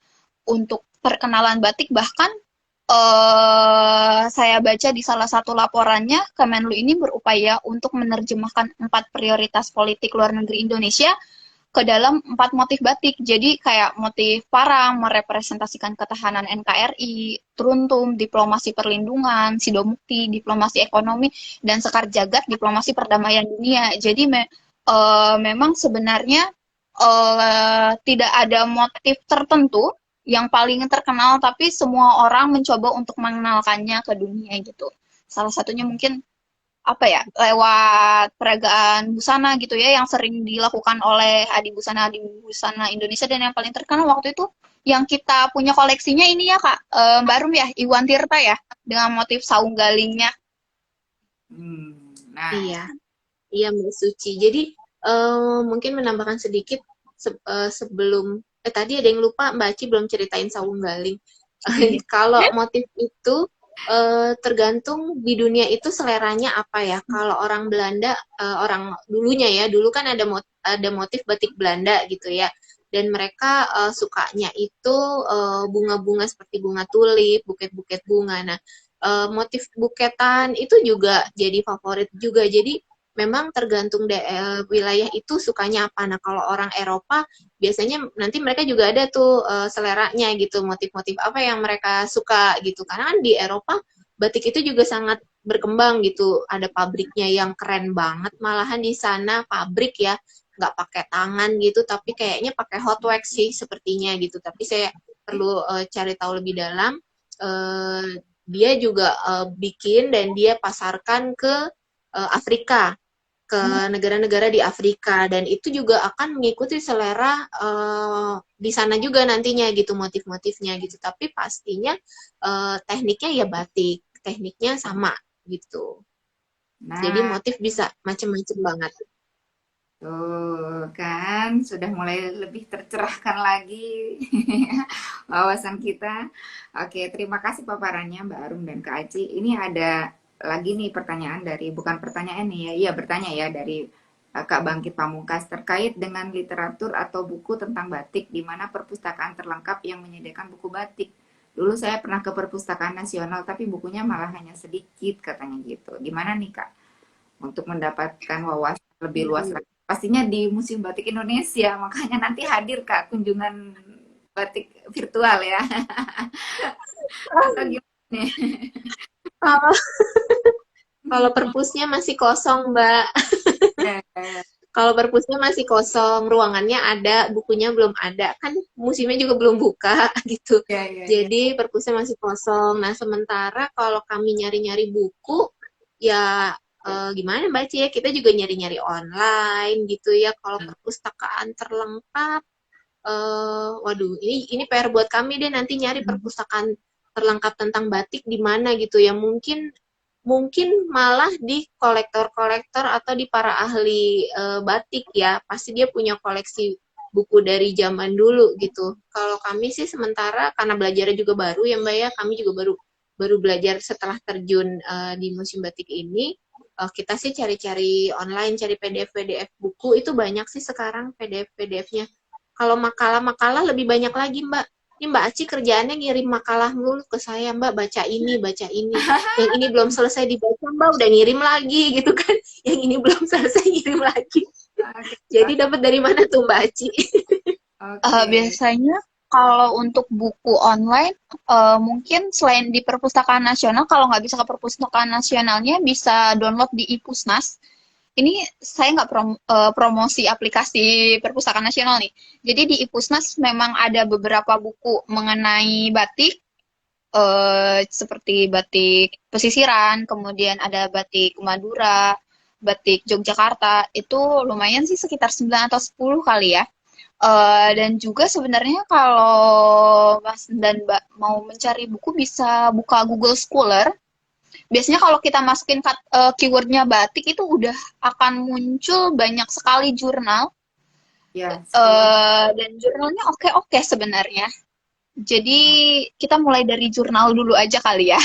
untuk perkenalan batik, bahkan saya baca di salah satu laporannya, Kemenlu ini berupaya untuk menerjemahkan 4 prioritas politik luar negeri Indonesia ke dalam 4 motif batik. Jadi kayak motif parang merepresentasikan ketahanan NKRI, teruntum diplomasi perlindungan, sidomukti diplomasi ekonomi, dan sekar jagad diplomasi perdamaian dunia. Jadi memang sebenarnya tidak ada motif tertentu yang paling terkenal, tapi semua orang mencoba untuk mengenalkannya ke dunia gitu. Salah satunya mungkin apa ya, lewat peragaan busana gitu ya, yang sering dilakukan oleh Adi Busana Indonesia, dan yang paling terkenal waktu itu yang kita punya koleksinya ini ya Kak, Mbak Rum ya, Iwan Tirta ya, dengan motif saung galingnya. Nah, Iya, iya Mbak Suci. Jadi mungkin menambahkan sedikit sebelum tadi ada yang lupa Mbak Aci belum ceritain Sawung Galing. Kalau motif itu tergantung di dunia itu seleranya apa ya. Kalau orang Belanda, orang dulunya ya, dulu kan ada motif batik Belanda gitu ya. Dan mereka sukanya itu bunga-bunga seperti bunga tulip, buket-buket bunga. Nah, motif buketan itu juga jadi favorit juga. Jadi memang tergantung wilayah itu sukanya apa. Nah, kalau orang Eropa biasanya nanti mereka juga ada tuh seleranya gitu, motif-motif apa yang mereka suka gitu. Karena kan di Eropa batik itu juga sangat berkembang gitu. Ada pabriknya yang keren banget, malahan di sana pabrik ya, nggak pakai tangan gitu, tapi kayaknya pakai hot wax sih sepertinya gitu. Tapi saya perlu cari tahu lebih dalam. Dia juga bikin dan dia pasarkan ke Afrika, ke negara-negara di Afrika, dan itu juga akan mengikuti selera di sana juga nantinya gitu, motif-motifnya gitu, tapi pastinya tekniknya ya batik, tekniknya sama gitu, jadi nah, motif bisa macem-macem banget. tuh kan sudah mulai lebih tercerahkan lagi wawasan kita. Oke, terima kasih paparannya Mbak Arum dan Kak Aci. Ini ada lagi nih pertanyaan dari, bukan pertanyaan nih ya, iya bertanya ya dari Kak Bangkit Pamungkas terkait dengan literatur atau buku tentang batik di mana perpustakaan terlengkap yang menyediakan buku batik. Dulu saya pernah ke Perpustakaan Nasional tapi bukunya malah hanya sedikit katanya gitu. Gimana nih Kak untuk mendapatkan wawasan lebih luas lagi? Pastinya di Museum Batik Indonesia, makanya nanti hadir Kak kunjungan batik virtual ya. Atau gimana nih? Kalau kalau perpusnya masih kosong Mbak, kalau perpusnya masih kosong, ruangannya ada, bukunya belum ada, kan museumnya juga belum buka gitu. Ya, ya, ya. Jadi perpusnya masih kosong. Nah, sementara kalau kami nyari-nyari buku, ya gimana Mbak Cie, kita juga nyari-nyari online gitu ya. Kalau perpustakaan terlengkap, waduh, ini PR buat kami deh nanti nyari perpustakaan terlengkap tentang batik di mana gitu ya. Mungkin mungkin malah di kolektor-kolektor atau di para ahli batik ya, pasti dia punya koleksi buku dari zaman dulu gitu. Kalau kami sih sementara karena belajarnya juga baru ya Mbak ya, kami juga baru baru belajar setelah terjun di Museum Batik ini. Kita sih cari-cari online, cari PDF-PDF buku, itu banyak sih sekarang PDF-PDF-nya. Kalau makalah-makalah lebih banyak lagi Mbak. Ini Mbak Aci kerjaannya ngirim makalah mulu ke saya, Mbak, baca ini, baca ini. Yang ini belum selesai dibaca, Mbak, udah ngirim lagi gitu kan. Yang ini belum selesai ngirim lagi. Jadi dapat dari mana tuh Mbak Aci? Biasanya kalau untuk buku online, mungkin selain di Perpustakaan Nasional, kalau nggak bisa ke Perpustakaan Nasionalnya, bisa download di iPusnas. Ini saya nggak promosi aplikasi Perpustakaan Nasional nih. Jadi di iPusnas memang ada beberapa buku mengenai batik, seperti batik pesisiran, kemudian ada batik Madura, batik Yogyakarta, itu lumayan sih sekitar 9 atau 10 kali ya. Dan juga sebenarnya kalau Mas dan Mbak mau mencari buku bisa buka Google Scholar. Biasanya kalau kita masukin keywordnya batik itu udah akan muncul banyak sekali jurnal. Ya, Dan jurnalnya oke-oke sebenarnya. Jadi kita mulai dari jurnal dulu aja kali ya,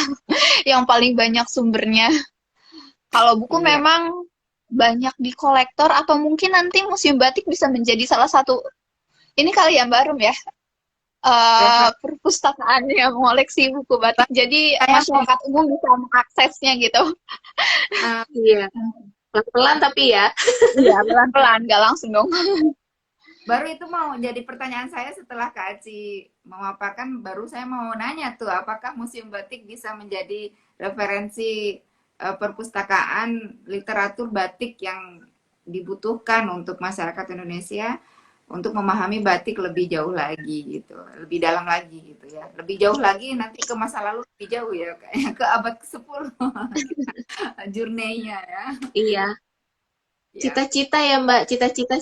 yang paling banyak sumbernya. Kalau buku memang banyak di kolektor atau mungkin nanti Museum Batik bisa menjadi salah satu ini kali ya Mbak Rum ya, perpustakaan yang mengoleksi buku batik. Jadi masyarakat umum bisa mengaksesnya gitu. Iya, pelan-pelan tapi ya. Iya, pelan-pelan, nggak langsung dong. Baru itu mau jadi pertanyaan saya setelah Kak Aci memaparkan, baru saya mau nanya tuh, apakah Museum Batik bisa menjadi referensi perpustakaan literatur batik yang dibutuhkan untuk masyarakat Indonesia untuk memahami batik lebih jauh lagi gitu, lebih dalam lagi gitu ya. Lebih jauh lagi nanti ke masa lalu lebih jauh ya, kayak ke abad ke-10 journey-nya ya. Iya. Cita-cita ya Mbak, cita-cita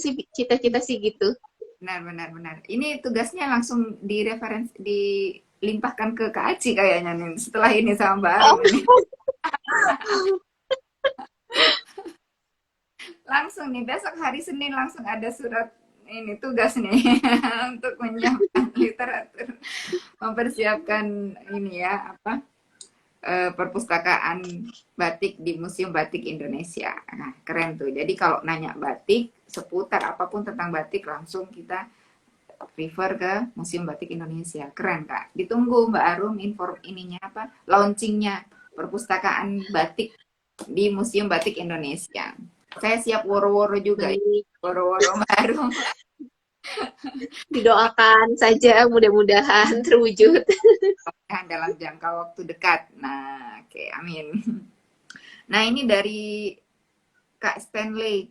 sih gitu. Benar. Ini tugasnya langsung dilimpahkan ke Kak Aci kayaknya nih setelah ini sama Mbak Arum ini. Langsung nih besok hari Senin langsung ada surat ini tugas nih untuk menyiapkan literatur, mempersiapkan ini ya apa perpustakaan batik di Museum Batik Indonesia. Nah, keren tuh. Jadi kalau nanya batik seputar apapun tentang batik langsung kita refer ke Museum Batik Indonesia. Keren Kak. Ditunggu Mbak Arum ininya apa launchingnya perpustakaan batik di Museum Batik Indonesia. Saya siap woro-woro juga, woro-woro baru. Didoakan saja, mudah-mudahan terwujud. Dalam jangka waktu dekat. Nah, oke, amin. Nah, ini dari Kak Stanley,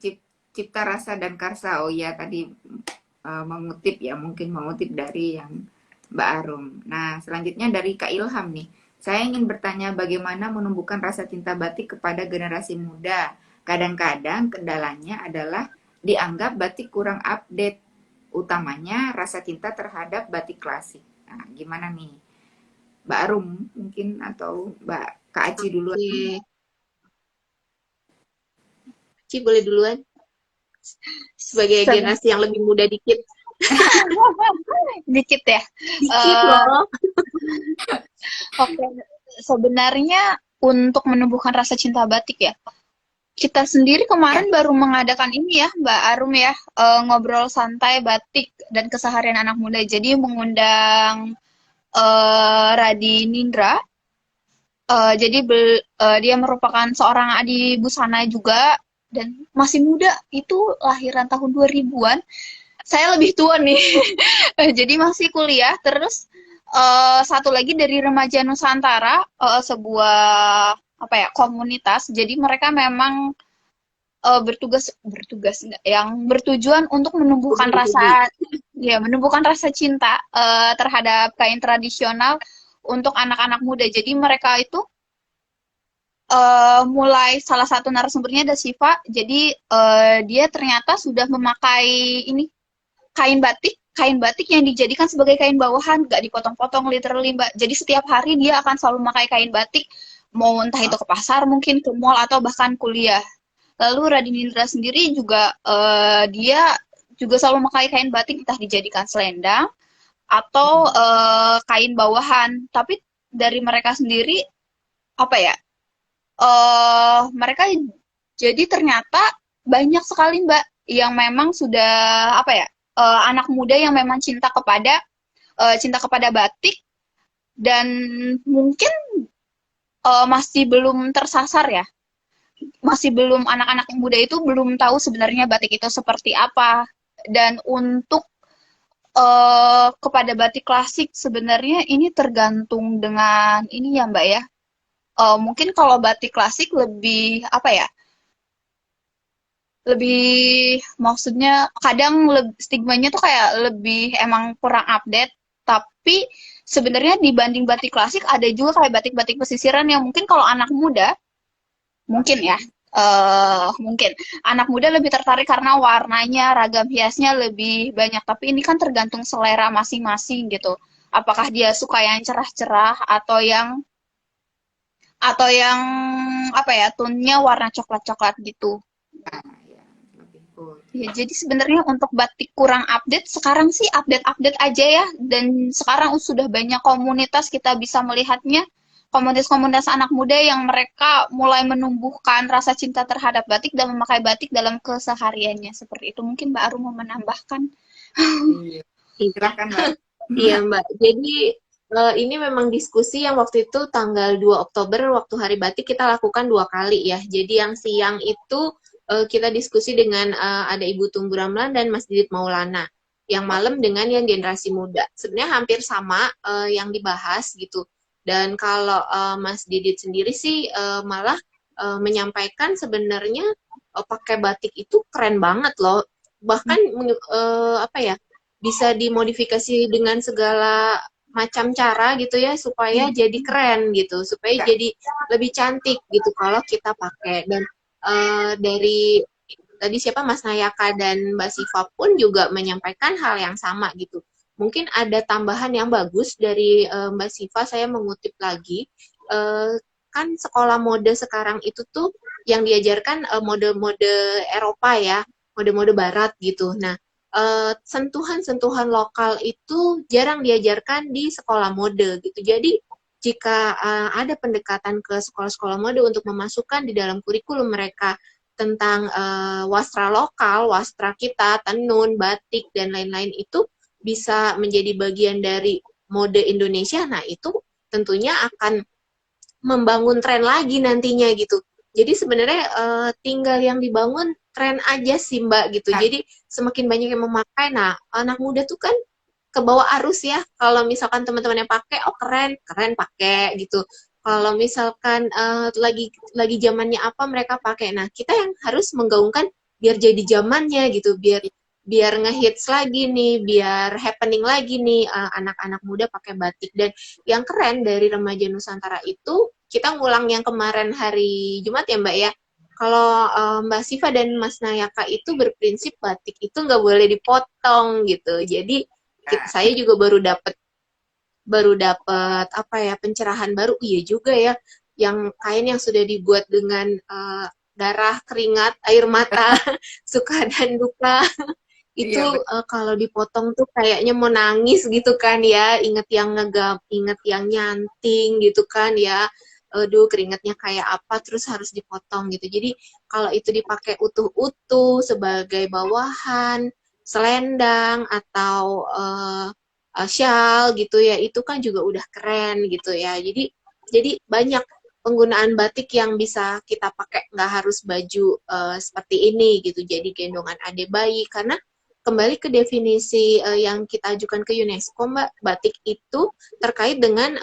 Cipta Rasa dan Karsa. Oh iya, tadi mungkin mengutip dari yang Mbak Arum. Nah, selanjutnya dari Kak Ilham nih. Saya ingin bertanya bagaimana menumbuhkan rasa cinta batik kepada generasi muda. Kadang-kadang kendalanya adalah dianggap batik kurang update, utamanya rasa cinta terhadap batik klasik. Nah, gimana nih? Mbak Arum mungkin atau Mbak Kak Aci duluan. Aci boleh duluan? Sebagai generasi yang lebih muda dikit. Dikit ya? Dikit loh. Oke, sebenarnya untuk menumbuhkan rasa cinta batik ya, kita sendiri kemarin baru mengadakan ini ya, Mbak Arum ya, ngobrol santai batik dan keseharian anak muda. Jadi mengundang Radi Nindra. Jadi dia merupakan seorang adi busana juga dan masih muda, itu lahiran tahun 2000-an. Saya lebih tua nih. Jadi masih kuliah. Terus satu lagi dari Remaja Nusantara, sebuah komunitas. Jadi mereka memang yang bertujuan untuk menumbuhkan menumbuhkan rasa cinta terhadap kain tradisional untuk anak-anak muda. Jadi mereka itu mulai, salah satu narasumbernya ada Siva. Jadi dia ternyata sudah memakai ini kain batik yang dijadikan sebagai kain bawahan, nggak dipotong-potong literally Mbak. Jadi setiap hari dia akan selalu memakai kain batik mau entah itu ke pasar mungkin, ke mall, atau bahkan kuliah. Lalu Radinindra sendiri juga dia juga selalu memakai kain batik entah dijadikan selendang atau kain bawahan. Tapi dari mereka sendiri apa ya? Mereka jadi ternyata banyak sekali Mbak yang memang sudah apa ya? Anak muda yang memang cinta kepada batik dan mungkin masih belum tersasar ya. Masih belum anak-anak muda itu belum tahu sebenarnya batik itu seperti apa. Dan untuk kepada batik klasik sebenarnya ini tergantung dengan ini ya Mbak ya. Mungkin kalau batik klasik lebih apa ya? Lebih maksudnya kadang stigmanya tuh kayak lebih emang kurang update, tapi sebenarnya dibanding batik klasik ada juga kayak batik-batik pesisiran yang mungkin kalau anak muda mungkin ya mungkin anak muda lebih tertarik karena warnanya, ragam hiasnya lebih banyak. Tapi ini kan tergantung selera masing-masing gitu. Apakah dia suka yang cerah-cerah atau yang apa ya, tone-nya warna coklat-coklat gitu. Nah, ya, lebih cool. Ya, jadi sebenarnya untuk batik kurang update, sekarang sih update-update aja ya. Dan sekarang sudah banyak komunitas kita bisa melihatnya. Komunitas-komunitas anak muda yang mereka mulai menumbuhkan rasa cinta terhadap batik dan memakai batik dalam kesehariannya. Seperti itu. Mungkin Mbak Arum mau menambahkan. Iya. Silahkan Mbak. Iya, Mbak. Jadi ini memang diskusi yang waktu itu tanggal 2 Oktober waktu Hari Batik kita lakukan 2 kali ya. Jadi yang siang itu kita diskusi dengan ada Ibu Tumbu Ramlan dan Mas Didit Maulana. Yang malam dengan yang generasi muda. Sebenarnya hampir sama yang dibahas gitu. Dan kalau Mas Didit sendiri sih malah menyampaikan sebenarnya pakai batik itu keren banget loh. Bahkan apa ya? Bisa dimodifikasi dengan segala macam cara gitu ya supaya jadi keren gitu, supaya jadi lebih cantik gitu kalau kita pakai. Dan dari tadi siapa Mas Nayaka dan Mbak Siva pun juga menyampaikan hal yang sama gitu. Mungkin ada tambahan yang bagus dari Mbak Siva, saya mengutip lagi. Kan sekolah mode sekarang itu tuh yang diajarkan mode-mode Eropa ya, mode-mode barat gitu. Nah, sentuhan-sentuhan lokal itu jarang diajarkan di sekolah mode gitu. Jadi jika ada pendekatan ke sekolah-sekolah mode untuk memasukkan di dalam kurikulum mereka tentang wastra lokal, wastra kita, tenun, batik dan lain-lain itu bisa menjadi bagian dari mode Indonesia. Nah, itu tentunya akan membangun tren lagi nantinya gitu. Jadi sebenarnya tinggal yang dibangun tren aja sih Mbak gitu. Jadi semakin banyak yang memakai, nah anak muda tuh kan ke bawah arus ya. Kalau misalkan teman-teman yang pakai, oh keren, keren pakai gitu. Kalau misalkan lagi zamannya apa mereka pakai. Nah kita yang harus menggaungkan biar jadi zamannya gitu, biar ngehits lagi nih, biar happening lagi nih anak-anak muda pakai batik. Dan yang keren dari Remaja Nusantara itu kita ngulang yang kemarin hari Jumat ya Mbak ya. Kalau Mbak Siva dan Mas Nayaka itu berprinsip batik itu nggak boleh dipotong gitu. Jadi saya juga baru dapat apa ya pencerahan baru. Iya juga ya, yang kain yang sudah dibuat dengan darah, keringat, air mata, suka dan duka itu kalau dipotong tuh kayaknya mau nangis gitu kan ya, inget yang inget yang nyanting gitu kan ya, aduh keringetnya kayak apa terus harus dipotong gitu. Jadi kalau itu dipakai utuh-utuh sebagai bawahan selendang atau shawl gitu ya, itu kan juga udah keren gitu ya. Jadi banyak penggunaan batik yang bisa kita pakai, nggak harus baju seperti ini gitu, jadi gendongan ade bayi. Karena kembali ke definisi yang kita ajukan ke UNESCO, Mbak, batik itu terkait dengan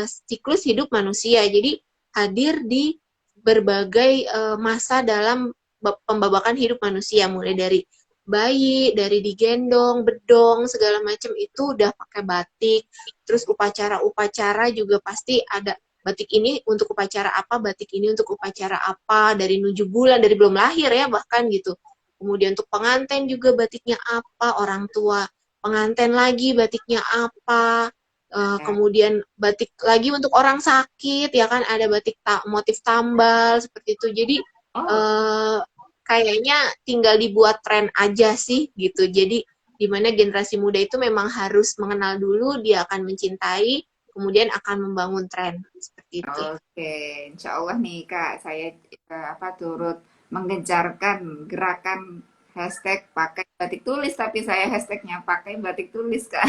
siklus hidup manusia. Jadi hadir di berbagai masa dalam pembabakan hidup manusia, mulai dari bayi, dari digendong, bedong, segala macam itu udah pakai batik. Terus upacara-upacara juga pasti ada batik ini untuk upacara apa, batik ini untuk upacara apa, dari 7 bulan, dari belum lahir ya bahkan gitu. Kemudian untuk pengantin juga batiknya apa, orang tua pengantin lagi batiknya apa, Ya. Kemudian batik lagi untuk orang sakit, ya kan ada batik motif tambal seperti itu. Jadi Oh, eh, kayaknya tinggal dibuat tren aja sih gitu. Jadi di mana generasi muda itu memang harus mengenal dulu, dia akan mencintai, kemudian akan membangun tren seperti itu. oke, insya Allah nih Kak, saya apa turut menggencarkan gerakan hashtag pakai batik tulis, tapi saya hashtagnya pakai batik tulis Kak.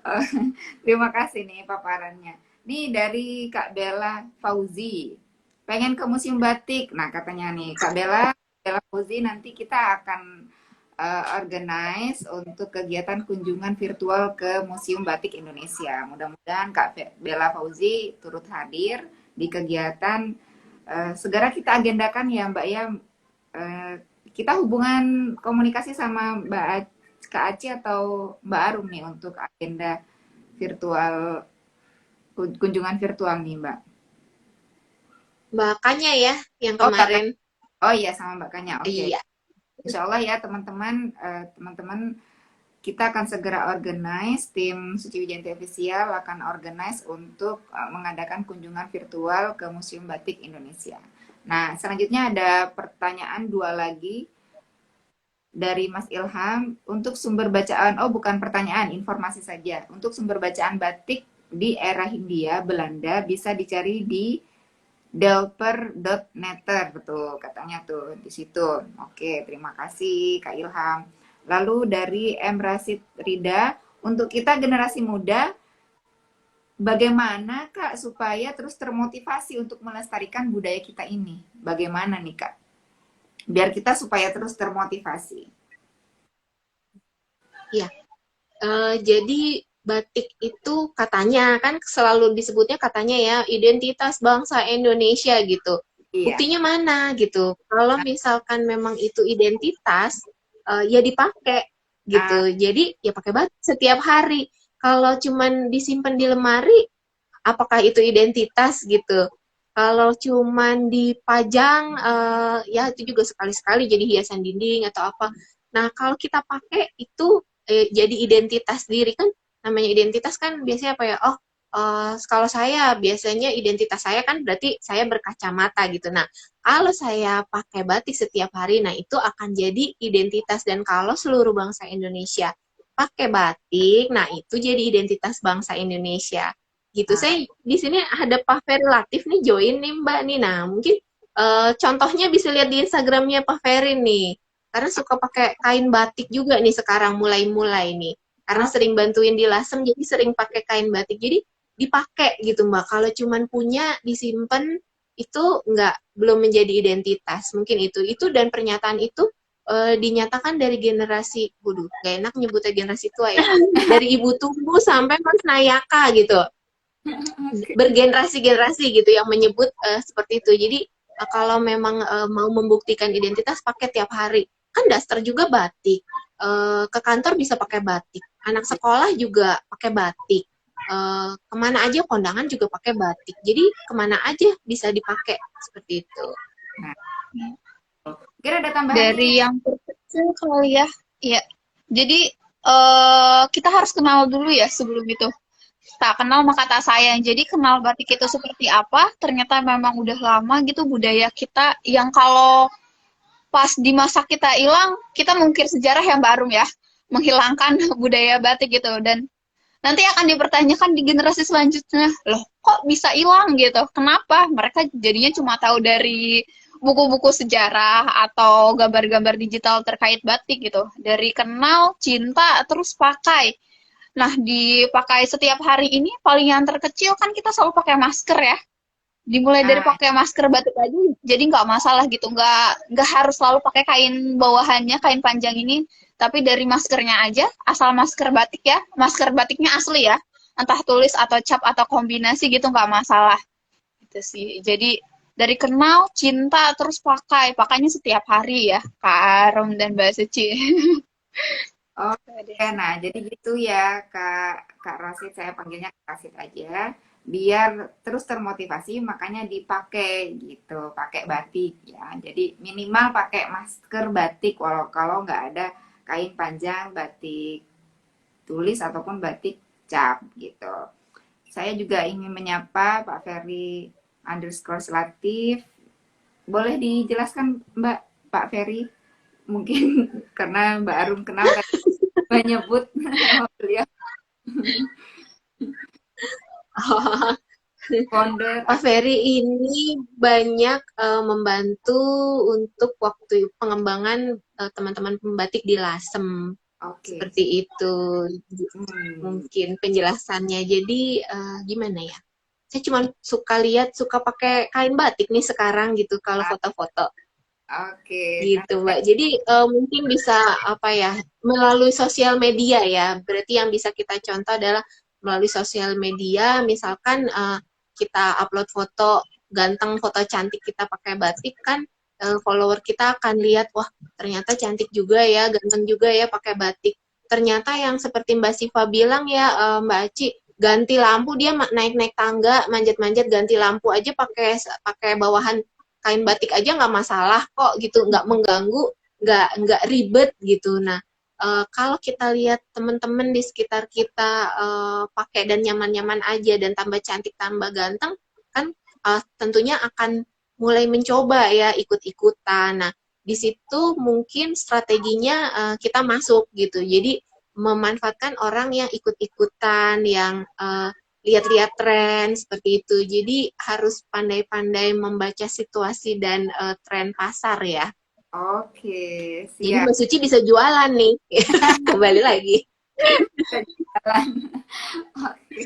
Eh, Terima kasih nih paparannya. Nih dari Kak Bella Fauzi, pengen ke Museum Batik. Nah katanya nih Kak Bella Fauzi nanti kita akan organize untuk kegiatan kunjungan virtual ke Museum Batik Indonesia. Mudah-mudahan Kak Bella Fauzi turut hadir di kegiatan. Segera kita agendakan ya Mbak ya. Eh, kita hubungan komunikasi sama Kak Aci atau Mbak Arum nih untuk agenda virtual kunjungan virtual nih Mbak. Makanya ya yang Oh Mbak, kemarin. oh iya sama Mbak Kanya. Oke. Iya. Insya Allah ya teman-teman, teman-teman kita akan segera organize, tim Suci Wijanti Official akan organize untuk mengadakan kunjungan virtual ke Museum Batik Indonesia. Nah, selanjutnya ada pertanyaan dua lagi dari Mas Ilham untuk sumber bacaan. Oh, bukan pertanyaan, informasi saja. Untuk sumber bacaan batik di era Hindia Belanda bisa dicari di delper.netter, betul katanya tuh di situ. Oke, terima kasih Kak Ilham. Lalu dari M. Rasid Rida, untuk kita generasi muda, bagaimana Kak supaya terus termotivasi untuk melestarikan budaya kita ini? Bagaimana nih Kak? Biar kita supaya terus termotivasi. Iya. Jadi batik itu katanya kan selalu disebutnya katanya ya identitas bangsa Indonesia gitu. Iya. Buktinya mana gitu? Kalau misalkan memang itu identitas, ya dipakai gitu. Ah, Jadi ya pakai batik setiap hari. Kalau cuman disimpan di lemari, apakah itu identitas gitu? Kalau cuman dipajang, ya itu juga sekali-sekali jadi hiasan dinding atau apa. Nah, kalau kita pakai itu jadi identitas diri kan, namanya identitas kan biasanya apa ya? Oh, kalau saya biasanya identitas saya kan berarti saya berkacamata gitu. Nah, kalau saya pakai batik setiap hari, nah itu akan jadi identitas dan kalau seluruh bangsa Indonesia pakai batik, nah itu jadi identitas bangsa Indonesia gitu. ah, Saya di sini ada Pak Ferry Latif nih join nih Mbak nih. Nah, mungkin contohnya bisa lihat di Instagramnya Pak Ferry nih. Karena suka pakai kain batik juga nih sekarang mulai-mulai nih. Karena ah, sering bantuin di Lasem jadi sering pakai kain batik. Jadi dipakai gitu Mbak. Kalau cuman punya disimpan itu nggak belum menjadi identitas. Mungkin itu dan pernyataan itu dinyatakan dari generasi, waduh, gak enak nyebutnya generasi tua ya, dari ibu tunggu sampai Mas Nayaka gitu, oke. bergenerasi-generasi gitu yang menyebut seperti itu. Jadi kalau memang mau membuktikan identitas pakai tiap hari. Kan daster juga batik. Ke kantor bisa pakai batik. Anak sekolah juga pakai batik. Kemana aja kondangan juga pakai batik. Jadi kemana aja bisa dipakai seperti itu. Nah, kira ada tambahan nih? Dari yang terkecil kali ya. Iya. Jadi kita harus kenal dulu ya sebelum itu. Tak kenal maka tak sayang. Jadi kenal batik itu seperti apa, ternyata memang udah lama gitu budaya kita yang kalau pas di masa kita hilang, kita mengukir sejarah yang baru ya, menghilangkan budaya batik gitu dan nanti akan dipertanyakan di generasi selanjutnya, loh kok bisa hilang gitu? Kenapa? Mereka jadinya cuma tahu dari buku-buku sejarah atau gambar-gambar digital terkait batik gitu. Dari kenal, cinta, terus pakai. Nah, dipakai setiap hari ini paling yang terkecil kan kita selalu pakai masker ya. Dimulai dari Ah, pakai masker batik aja, jadi nggak masalah gitu. Nggak harus selalu pakai kain bawahannya, kain panjang ini. Tapi dari maskernya aja, asal masker batik ya, masker batiknya asli ya. Entah tulis atau cap atau kombinasi gitu nggak masalah. Gitu sih. Jadi dari kenal, cinta, terus pakai. Pakainya setiap hari ya, Kak Arum dan Mbak Suci. oke, nah jadi gitu ya Kak Rasid, saya panggilnya Kak Rasid aja. Biar terus termotivasi, makanya dipakai gitu, pakai batik ya. Jadi minimal pakai masker batik, walau kalau nggak ada kain panjang batik tulis ataupun batik cap gitu. Saya juga ingin menyapa Pak Ferry underscore Latif. Boleh dijelaskan Mbak, Pak Ferry? Mungkin karena Mbak Arum kenal kan menyebut nama beliau founder. Pak Ferry ini banyak membantu untuk waktu pengembangan teman-teman pembatik di Lasem. Oke. Seperti itu Hmm. mungkin penjelasannya. Jadi gimana ya? Saya cuma suka lihat, suka pakai kain batik nih sekarang gitu kalau foto-foto. Oke. Gitu, Mbak. Jadi mungkin bisa apa ya, melalui sosial media ya. Berarti yang bisa kita contoh adalah melalui sosial media, misalkan kita upload foto ganteng, foto cantik kita pakai batik kan, follower kita akan lihat, wah ternyata cantik juga ya, ganteng juga ya pakai batik. Ternyata yang seperti Mbak Siva bilang ya, Mbak Aci, ganti lampu dia naik-naik tangga, manjat-manjat ganti lampu aja pakai bawahan kain batik aja nggak masalah kok gitu, nggak mengganggu, nggak ribet gitu. Nah, kalau kita lihat teman-teman di sekitar kita pakai dan nyaman-nyaman aja dan tambah cantik tambah ganteng, kan tentunya akan mulai mencoba ya ikut-ikutan. Nah, di situ mungkin strateginya kita masuk gitu. Jadi memanfaatkan orang yang ikut-ikutan, yang lihat-lihat tren seperti itu. Jadi harus pandai-pandai membaca situasi dan tren pasar ya. Oke, Jadi siap. Mbak Suci bisa jualan nih. Kembali lagi. Jalan. Oke.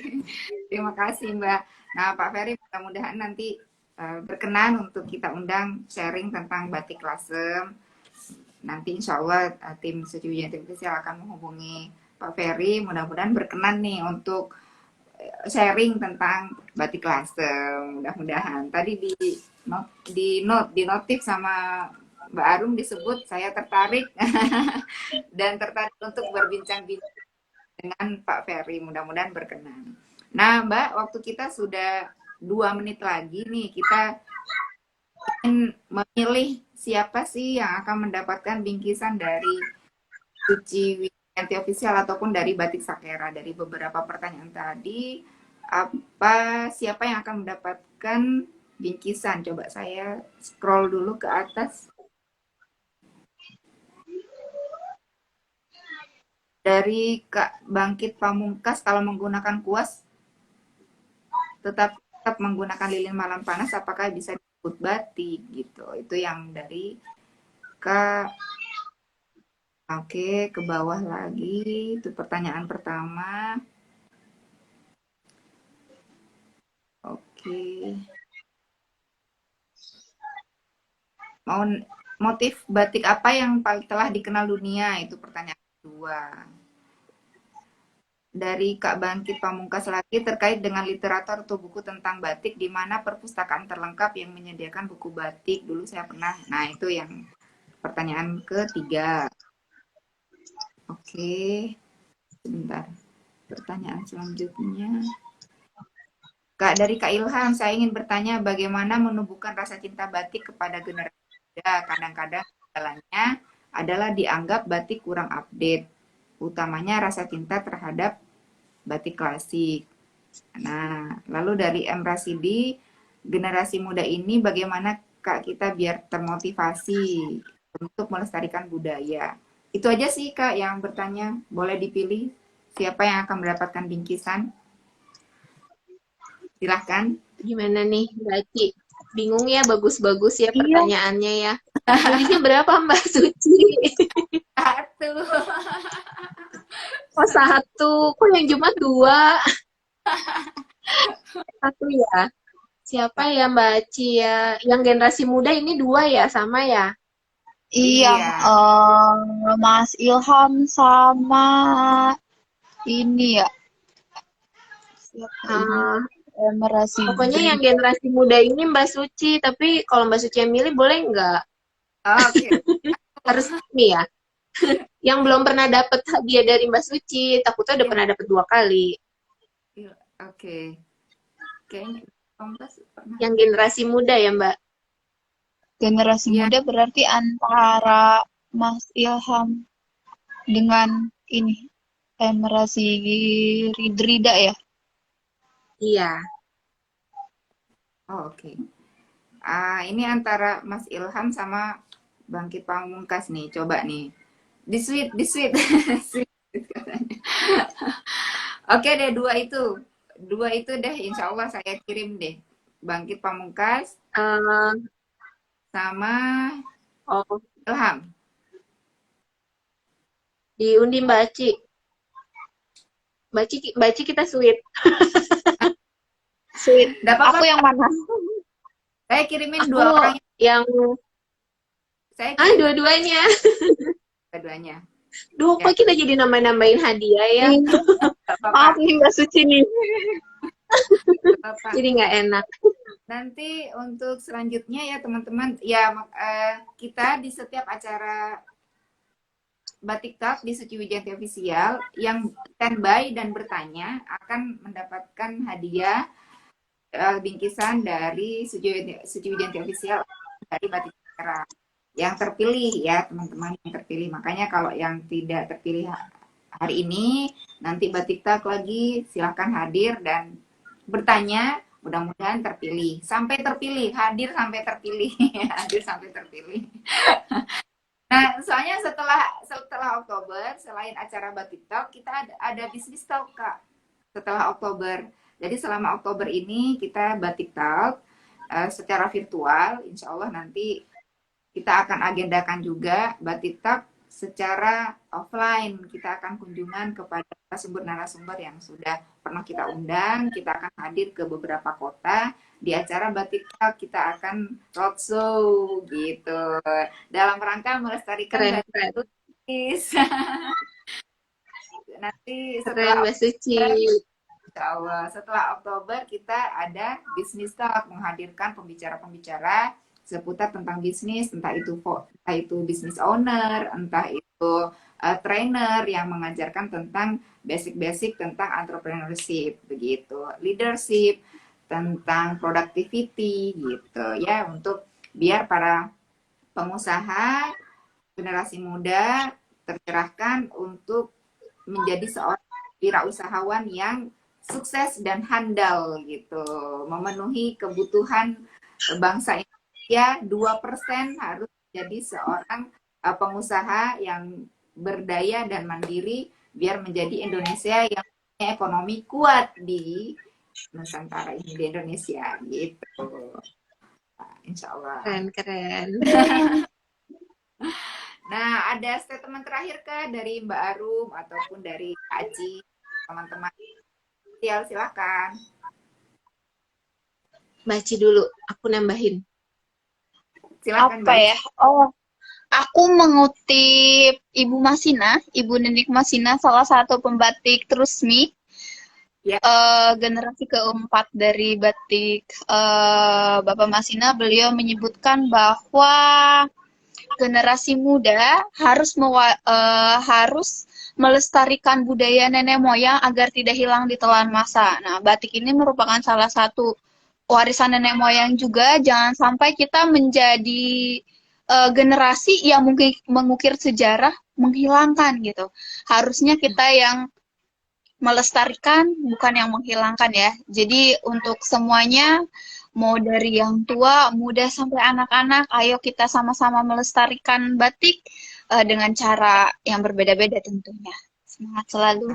Terima kasih Mbak. Nah Pak Ferry mudah-mudahan nanti berkenan untuk kita undang sharing tentang batik Lasem. Nanti insya Allah tim Suci Wijanti Official akan menghubungi Pak Ferry. Mudah-mudahan berkenan nih untuk sharing tentang batik Lasem. Mudah-mudahan. Tadi di notif sama Mbak Arum disebut saya tertarik dan tertarik untuk berbincang-bincang dengan Pak Ferry, mudah-mudahan berkenan. Nah, Mbak, waktu kita sudah 2 menit lagi nih, kita ingin memilih siapa sih yang akan mendapatkan bingkisan dari Suci Wijanti Official ataupun dari Batik Sakera. Dari beberapa pertanyaan tadi, siapa yang akan mendapatkan bingkisan? Coba saya scroll dulu ke atas. Dari Kak Bangkit Pamungkas, kalau menggunakan kuas tetap menggunakan lilin malam panas, apakah bisa disebut batik gitu? Itu yang dari Kak. Oke, ke bawah lagi. Itu pertanyaan pertama. Oke. Motif batik apa yang telah dikenal dunia? Itu pertanyaan kedua. Dari Kak Bangkit Pamungkas lagi terkait dengan literatur atau buku tentang batik di mana perpustakaan terlengkap yang menyediakan buku batik dulu saya pernah. Nah, itu yang pertanyaan ketiga. Oke. Sebentar. Pertanyaan selanjutnya. Kak, dari Kak Ilham, saya ingin bertanya bagaimana menumbuhkan rasa cinta batik kepada generasi muda. Kadang-kadang jalannya adalah dianggap batik kurang update, utamanya rasa cinta terhadap batik klasik. Nah, lalu dari M. Rasidi, generasi muda ini bagaimana Kak kita biar termotivasi untuk melestarikan budaya? Itu aja sih Kak yang bertanya. Boleh dipilih siapa yang akan mendapatkan bingkisan? Silahkan. Gimana nih, Mbak Aci? Bingung ya, bagus-bagus ya pertanyaannya ya. Pilihnya berapa Mbak Suci? Satu. Oh, satu. Kok yang Jumat 2? Satu ya. Siapa ya Mbak Aci ya? Yang generasi muda ini 2 ya, sama ya? Iya, Mas Ilham sama ini ya. Siapa ini? Pokoknya yang generasi muda ini Mbak Suci, tapi kalau Mbak Suci yang milih boleh nggak? Oke. Harus ini ya. Yang belum pernah dapat hadiah dari Mbak Suci, takutnya udah pernah dapat 2 kali. Oke. Kayaknya pernah. Yang generasi muda ya Mbak? Generasi muda berarti antara Mas Ilham dengan ini Emerasi Rida ya. Iya. Oh, oke. Ini antara Mas Ilham sama Bangkit Pamungkas nih. Coba nih. Di sweet, di sweet. Sweet katanya. Oke deh, dua itu. Dua itu deh, insya Allah saya kirim deh. Bangkit Pamungkas Eh, sama oh, Ilham. diundi Mbak Aci. Mbak Aci kita sweet. Sweet. Nggak apa-apa, Aku yang mana? saya kirimin Aku dua orang. yang Saya kirim dua-duanya. keduanya. Duh, Ya, kok kita jadi nambah-nambahin hadiah ya? Iya. nggak apa-apa. Maaf nih Mbak Suci nih. Nggak apa-apa. Jadi nggak enak. Nanti untuk selanjutnya ya teman-teman, ya kita di setiap acara Batik Talk di Suci Wijanti Official yang standby dan bertanya akan mendapatkan hadiah bingkisan dari Suci Wijanti Official dari Batik Merah. Yang terpilih ya teman-teman, yang terpilih. Makanya kalau yang tidak terpilih hari ini, nanti Batik Talk lagi silahkan hadir dan bertanya, mudah-mudahan terpilih. Sampai terpilih, hadir sampai terpilih. Hadir sampai terpilih. Nah, soalnya setelah Oktober, selain acara Batik Talk, kita ada bisnis talk, Kak. Setelah Oktober. Jadi selama Oktober ini kita Batik Talk secara virtual, insya Allah nanti kita akan agendakan juga Batik Talk secara offline. Kita akan kunjungan kepada narasumber-narasumber yang sudah pernah kita undang. Kita akan hadir ke beberapa kota. Di acara Batik Talk kita akan roadshow gitu. Dalam rangka melestarikan Keren, batik keren. tulis. Nanti Keren, setelah Mbak Suci. Insya Allah. Setelah Oktober kita ada bisnis talk menghadirkan pembicara-pembicara seputar tentang bisnis, entah itu business owner, entah itu trainer yang mengajarkan tentang basic-basic tentang entrepreneurship, begitu, leadership, tentang productivity, gitu ya, untuk biar para pengusaha generasi muda tercerahkan untuk menjadi seorang wirausahawan yang sukses dan handal gitu, memenuhi kebutuhan bangsa Indonesia. 2% harus jadi seorang pengusaha yang berdaya dan mandiri biar menjadi Indonesia yang punya ekonomi kuat di Nusantara ini, di Indonesia gitu. Insya Allah. Keren, keren. Nah, ada statement terakhir Kak dari Mbak Arum ataupun dari Kak Aci, teman-teman. Silakan. Mbak Aci dulu, aku nambahin. Silakan Apa Mbak. ya? Oh, aku mengutip Ibu Masina, Ibu Nenek Masina, salah satu pembatik terusmi, Ya. generasi keempat dari batik Bapak Masina. Beliau menyebutkan bahwa generasi muda harus melestarikan budaya nenek moyang agar tidak hilang di telan masa. Nah, batik ini merupakan salah satu warisan nenek moyang juga. Jangan sampai kita menjadi generasi yang mungkin mengukir sejarah menghilangkan gitu. Harusnya kita yang melestarikan bukan yang menghilangkan ya. Jadi untuk semuanya mau dari yang tua, muda sampai anak-anak, ayo kita sama-sama melestarikan batik dengan cara yang berbeda-beda tentunya. Semangat selalu.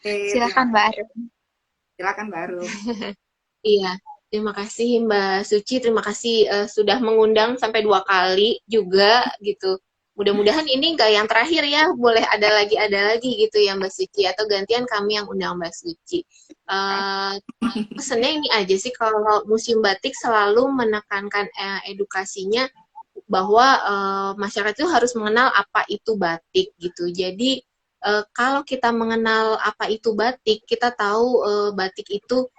Silakan Mbak Arum. Silakan Mbak Arum. Iya, terima kasih Mbak Suci. Terima kasih sudah mengundang sampai 2 kali juga gitu. Mudah-mudahan ini nggak yang terakhir ya, boleh ada lagi gitu ya Mbak Suci, atau gantian kami yang undang Mbak Suci. Pesannya ini aja sih, kalau Museum Batik selalu menekankan edukasinya bahwa masyarakat itu harus mengenal apa itu batik gitu. Jadi kalau kita mengenal apa itu batik, kita tahu batik itu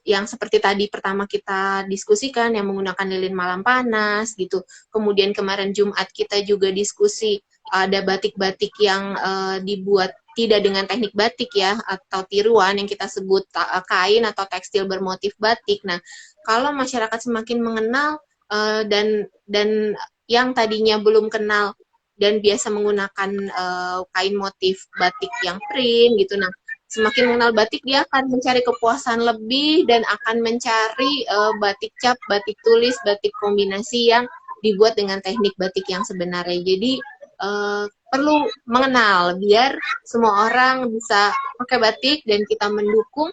yang seperti tadi pertama kita diskusikan, yang menggunakan lilin malam panas gitu. Kemudian kemarin Jumat kita juga diskusi ada batik-batik yang dibuat tidak dengan teknik batik ya, atau tiruan yang kita sebut kain atau tekstil bermotif batik. Nah, kalau masyarakat semakin mengenal dan yang tadinya belum kenal dan biasa menggunakan kain motif batik yang print gitu. Nah, semakin mengenal batik dia akan mencari kepuasan lebih dan akan mencari batik cap, batik tulis, batik kombinasi yang dibuat dengan teknik batik yang sebenarnya. Jadi perlu mengenal biar semua orang bisa pakai batik dan kita mendukung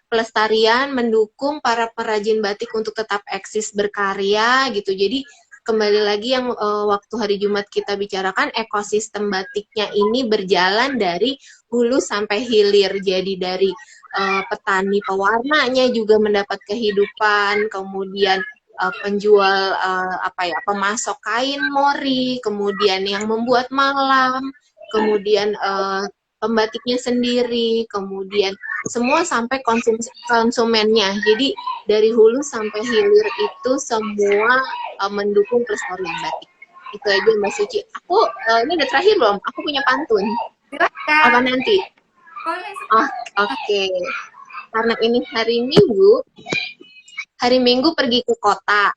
pelestarian, mendukung para perajin batik untuk tetap eksis berkarya gitu. Jadi kembali lagi yang waktu hari Jumat kita bicarakan, ekosistem batiknya ini berjalan dari hulu sampai hilir. Jadi dari petani pewarnanya juga mendapat kehidupan, kemudian penjual pemasok kain mori, kemudian yang membuat malam, kemudian pembatiknya sendiri, kemudian semua sampai konsumennya. Jadi dari hulu sampai hilir itu semua mendukung pelestarian batik. Itu aja Mbak Suci. Aku ini udah terakhir belum? Aku punya pantun. Silakan. Apa nanti? Boleh. Oh, oke. Karena ini hari Minggu pergi ke kota.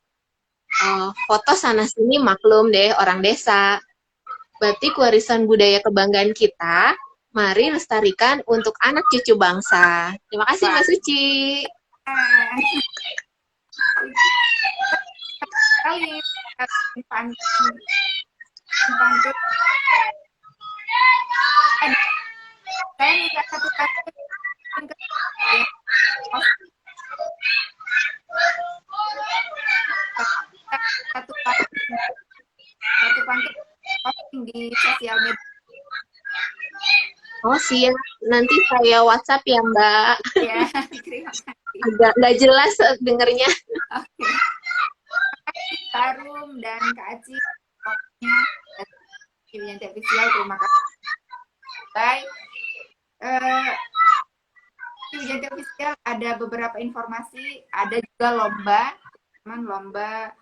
Foto sana sini maklum deh orang desa. Batik warisan budaya kebanggaan kita. Mari lestarikan untuk anak cucu bangsa. Terima kasih Mbak Suci. Kali pantun. Saya minta satu pantun. Satu pantun posting di sosial media. Oh siap, nanti saya WhatsApp ya Mbak. Ya, terima kasih. Agak nggak jelas dengernya. Oke. Kak Arum dan Kak Aci, waktunya Wiyanti Official, terima kasih. Baik, Wiyanti Official ada beberapa informasi, ada juga lomba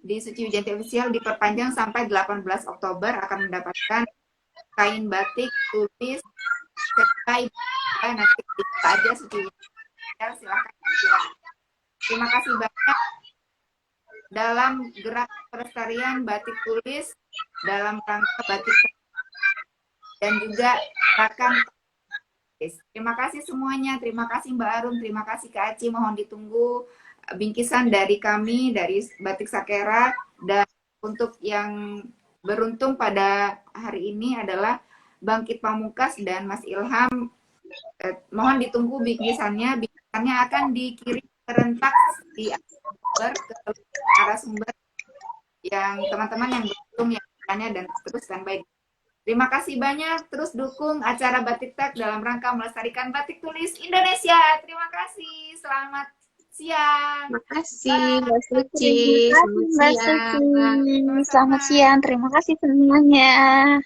di Suci Wiyanti Official diperpanjang sampai 18 Oktober akan mendapatkan kain batik tulis serta nanti bisa aja Suci Wiyanti, silahkan. Terima kasih banyak dalam gerak pelestarian batik tulis dalam rangka batik dan juga gerakan. Terima kasih semuanya, terima kasih Mbak Arum, terima kasih Kak Aci, mohon ditunggu bingkisan dari kami dari Batik Sakera. Dan untuk yang beruntung pada hari ini adalah Bangkit Pamungkas dan Mas Ilham, mohon ditunggu bingkisannya akan dikirim serentak di ke narasumber yang teman-teman yang beruntung yang bertanya dan terus standby. Terima kasih banyak, terus dukung acara Batik Tag dalam rangka melestarikan batik tulis Indonesia. Terima kasih, selamat siang. Terima kasih Mbak Suci. Selamat siang. Terima kasih semuanya.